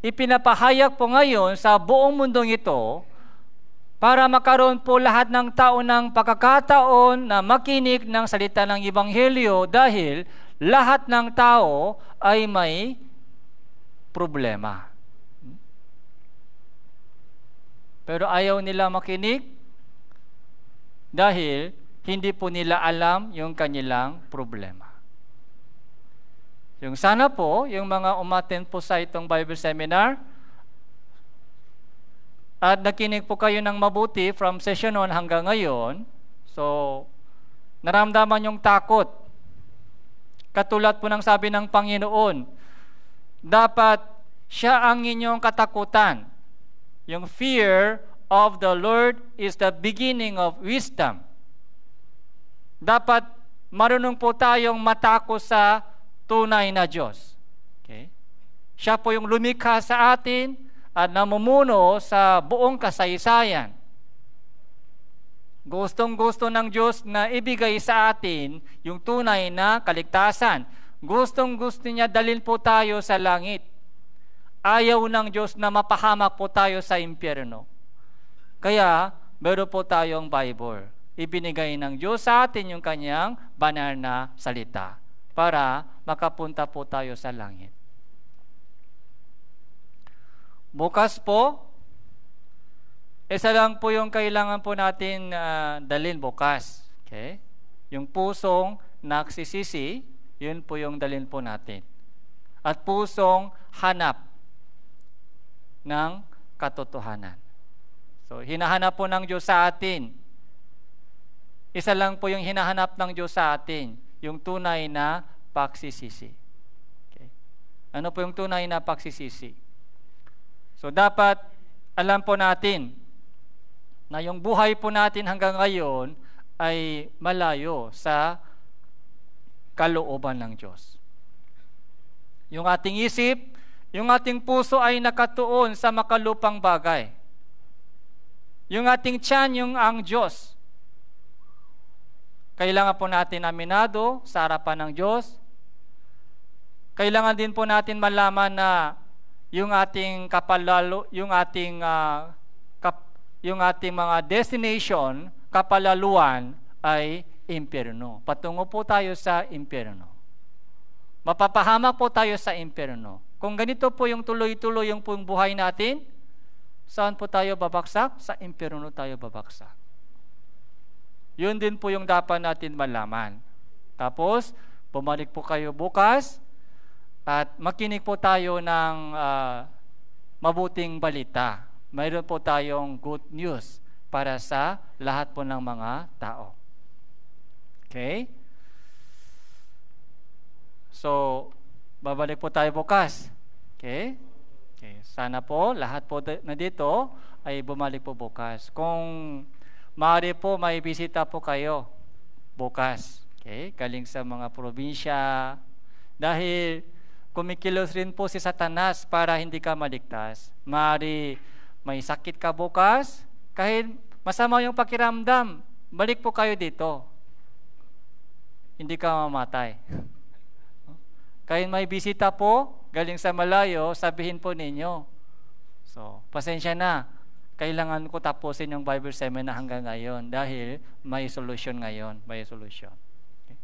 ipinapahayag po ngayon sa buong mundong ito para makaroon po lahat ng tao ng pagkakataon na makinig ng salita ng Ebanghelyo dahil lahat ng tao ay may problema. Pero ayaw nila makinig dahil hindi po nila alam yung kanilang problema. Yung sana po, yung mga umattend po sa itong Bible seminar, at nakinig po kayo ng mabuti from session 1 hanggang ngayon, so naramdaman yung takot. Katulad po ng sabi ng Panginoon, dapat siya ang inyong katakutan. Yung fear of the Lord is the beginning of wisdom. Dapat marunong po tayong matakot sa tunay na Diyos. Okay? Siya po yung lumikha sa atin at namumuno sa buong kasaysayan. Gustong-gusto ng Diyos na ibigay sa atin yung tunay na kaligtasan. Gustong-gusto niya dalhin po tayo sa langit. Ayaw ng Diyos na mapahamak po tayo sa impyerno. Kaya, meron po tayong Bible. Ibinigay ng Diyos sa atin yung kanyang banal na salita para makapunta po tayo sa langit. Bukas po, isa lang po yung kailangan po natin dalhin bukas. Okay? Yung pusong nagsisisi, yun po yung dalhin po natin. At pusong hanap ng katotohanan. So, hinahanap po ng Diyos sa atin. Isa lang po yung hinahanap ng Diyos sa atin, yung tunay na pagsisisi. Okay? Ano po yung tunay na pagsisisi? So, dapat alam po natin na yung buhay po natin hanggang ngayon ay malayo sa kalooban ng Diyos. Yung ating isip, yung ating puso ay nakatuon sa makalupang bagay. Yung ating tiyan, yung ang Diyos. Kailangan po natin aminado sa harapan ng Diyos. Kailangan din po natin malaman na yung ating yung ating mga destination, kapalaluan ay impyerno. Patungo po tayo sa impyerno. Mapapahamak po tayo sa impyerno. Kung ganito po yung tuloy-tuloy yung buhay natin, saan po tayo babaksak? Sa impyerno tayo babaksak. Yun din po yung dapat natin malaman. Tapos, bumalik po kayo bukas at makinig po tayo ng mabuting balita. Mayroon po tayong good news para sa lahat po ng mga tao. Okay? So, babalik po tayo bukas. Okay? Okay. Sana po, lahat po na dito ay bumalik po bukas. Kung maaari po, may bisita po kayo bukas. Okay? Galing sa mga probinsya. Dahil kumikilos rin po si Satanas para hindi ka maligtas. Maaari may sakit ka bukas, kahit masama yung pakiramdam, balik po kayo dito. Hindi ka mamatay. Kahit may bisita po, galing sa malayo, sabihin po ninyo. So, pasensya na. Kailangan ko tapusin yung Bible seminar hanggang ngayon dahil may solusyon ngayon. May solusyon. Okay.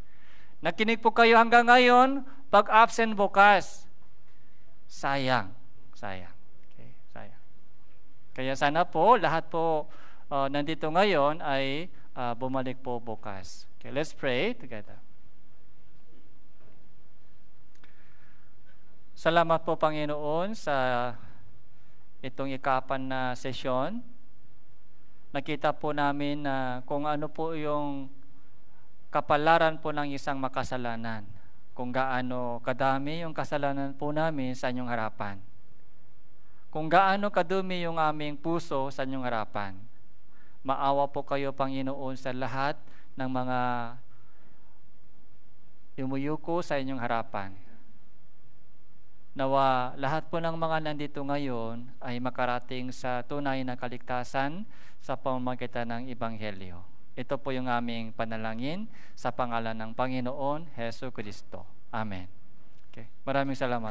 Nakinig po kayo hanggang ngayon, pag absent bukas, sayang. Sayang. Okay, sayang. Kaya sana po, lahat po nandito ngayon ay bumalik po bukas. Okay, let's pray together. Salamat po, Panginoon, sa itong ika-8 na sesyon. Nakita po namin na kung ano po yung kapalaran po ng isang makasalanan. Kung gaano kadami yung kasalanan po namin sa inyong harapan. Kung gaano kadumi yung aming puso sa inyong harapan. Maawa po kayo, Panginoon, sa lahat ng mga yumuyuko sa inyong harapan. Nawa lahat po ng mga nandito ngayon ay makarating sa tunay na kaligtasan sa pamamagitan ng Ebanghelyo. Ito po yung aming panalangin sa pangalan ng Panginoon Hesus Kristo. Amen. Okay. Maraming salamat.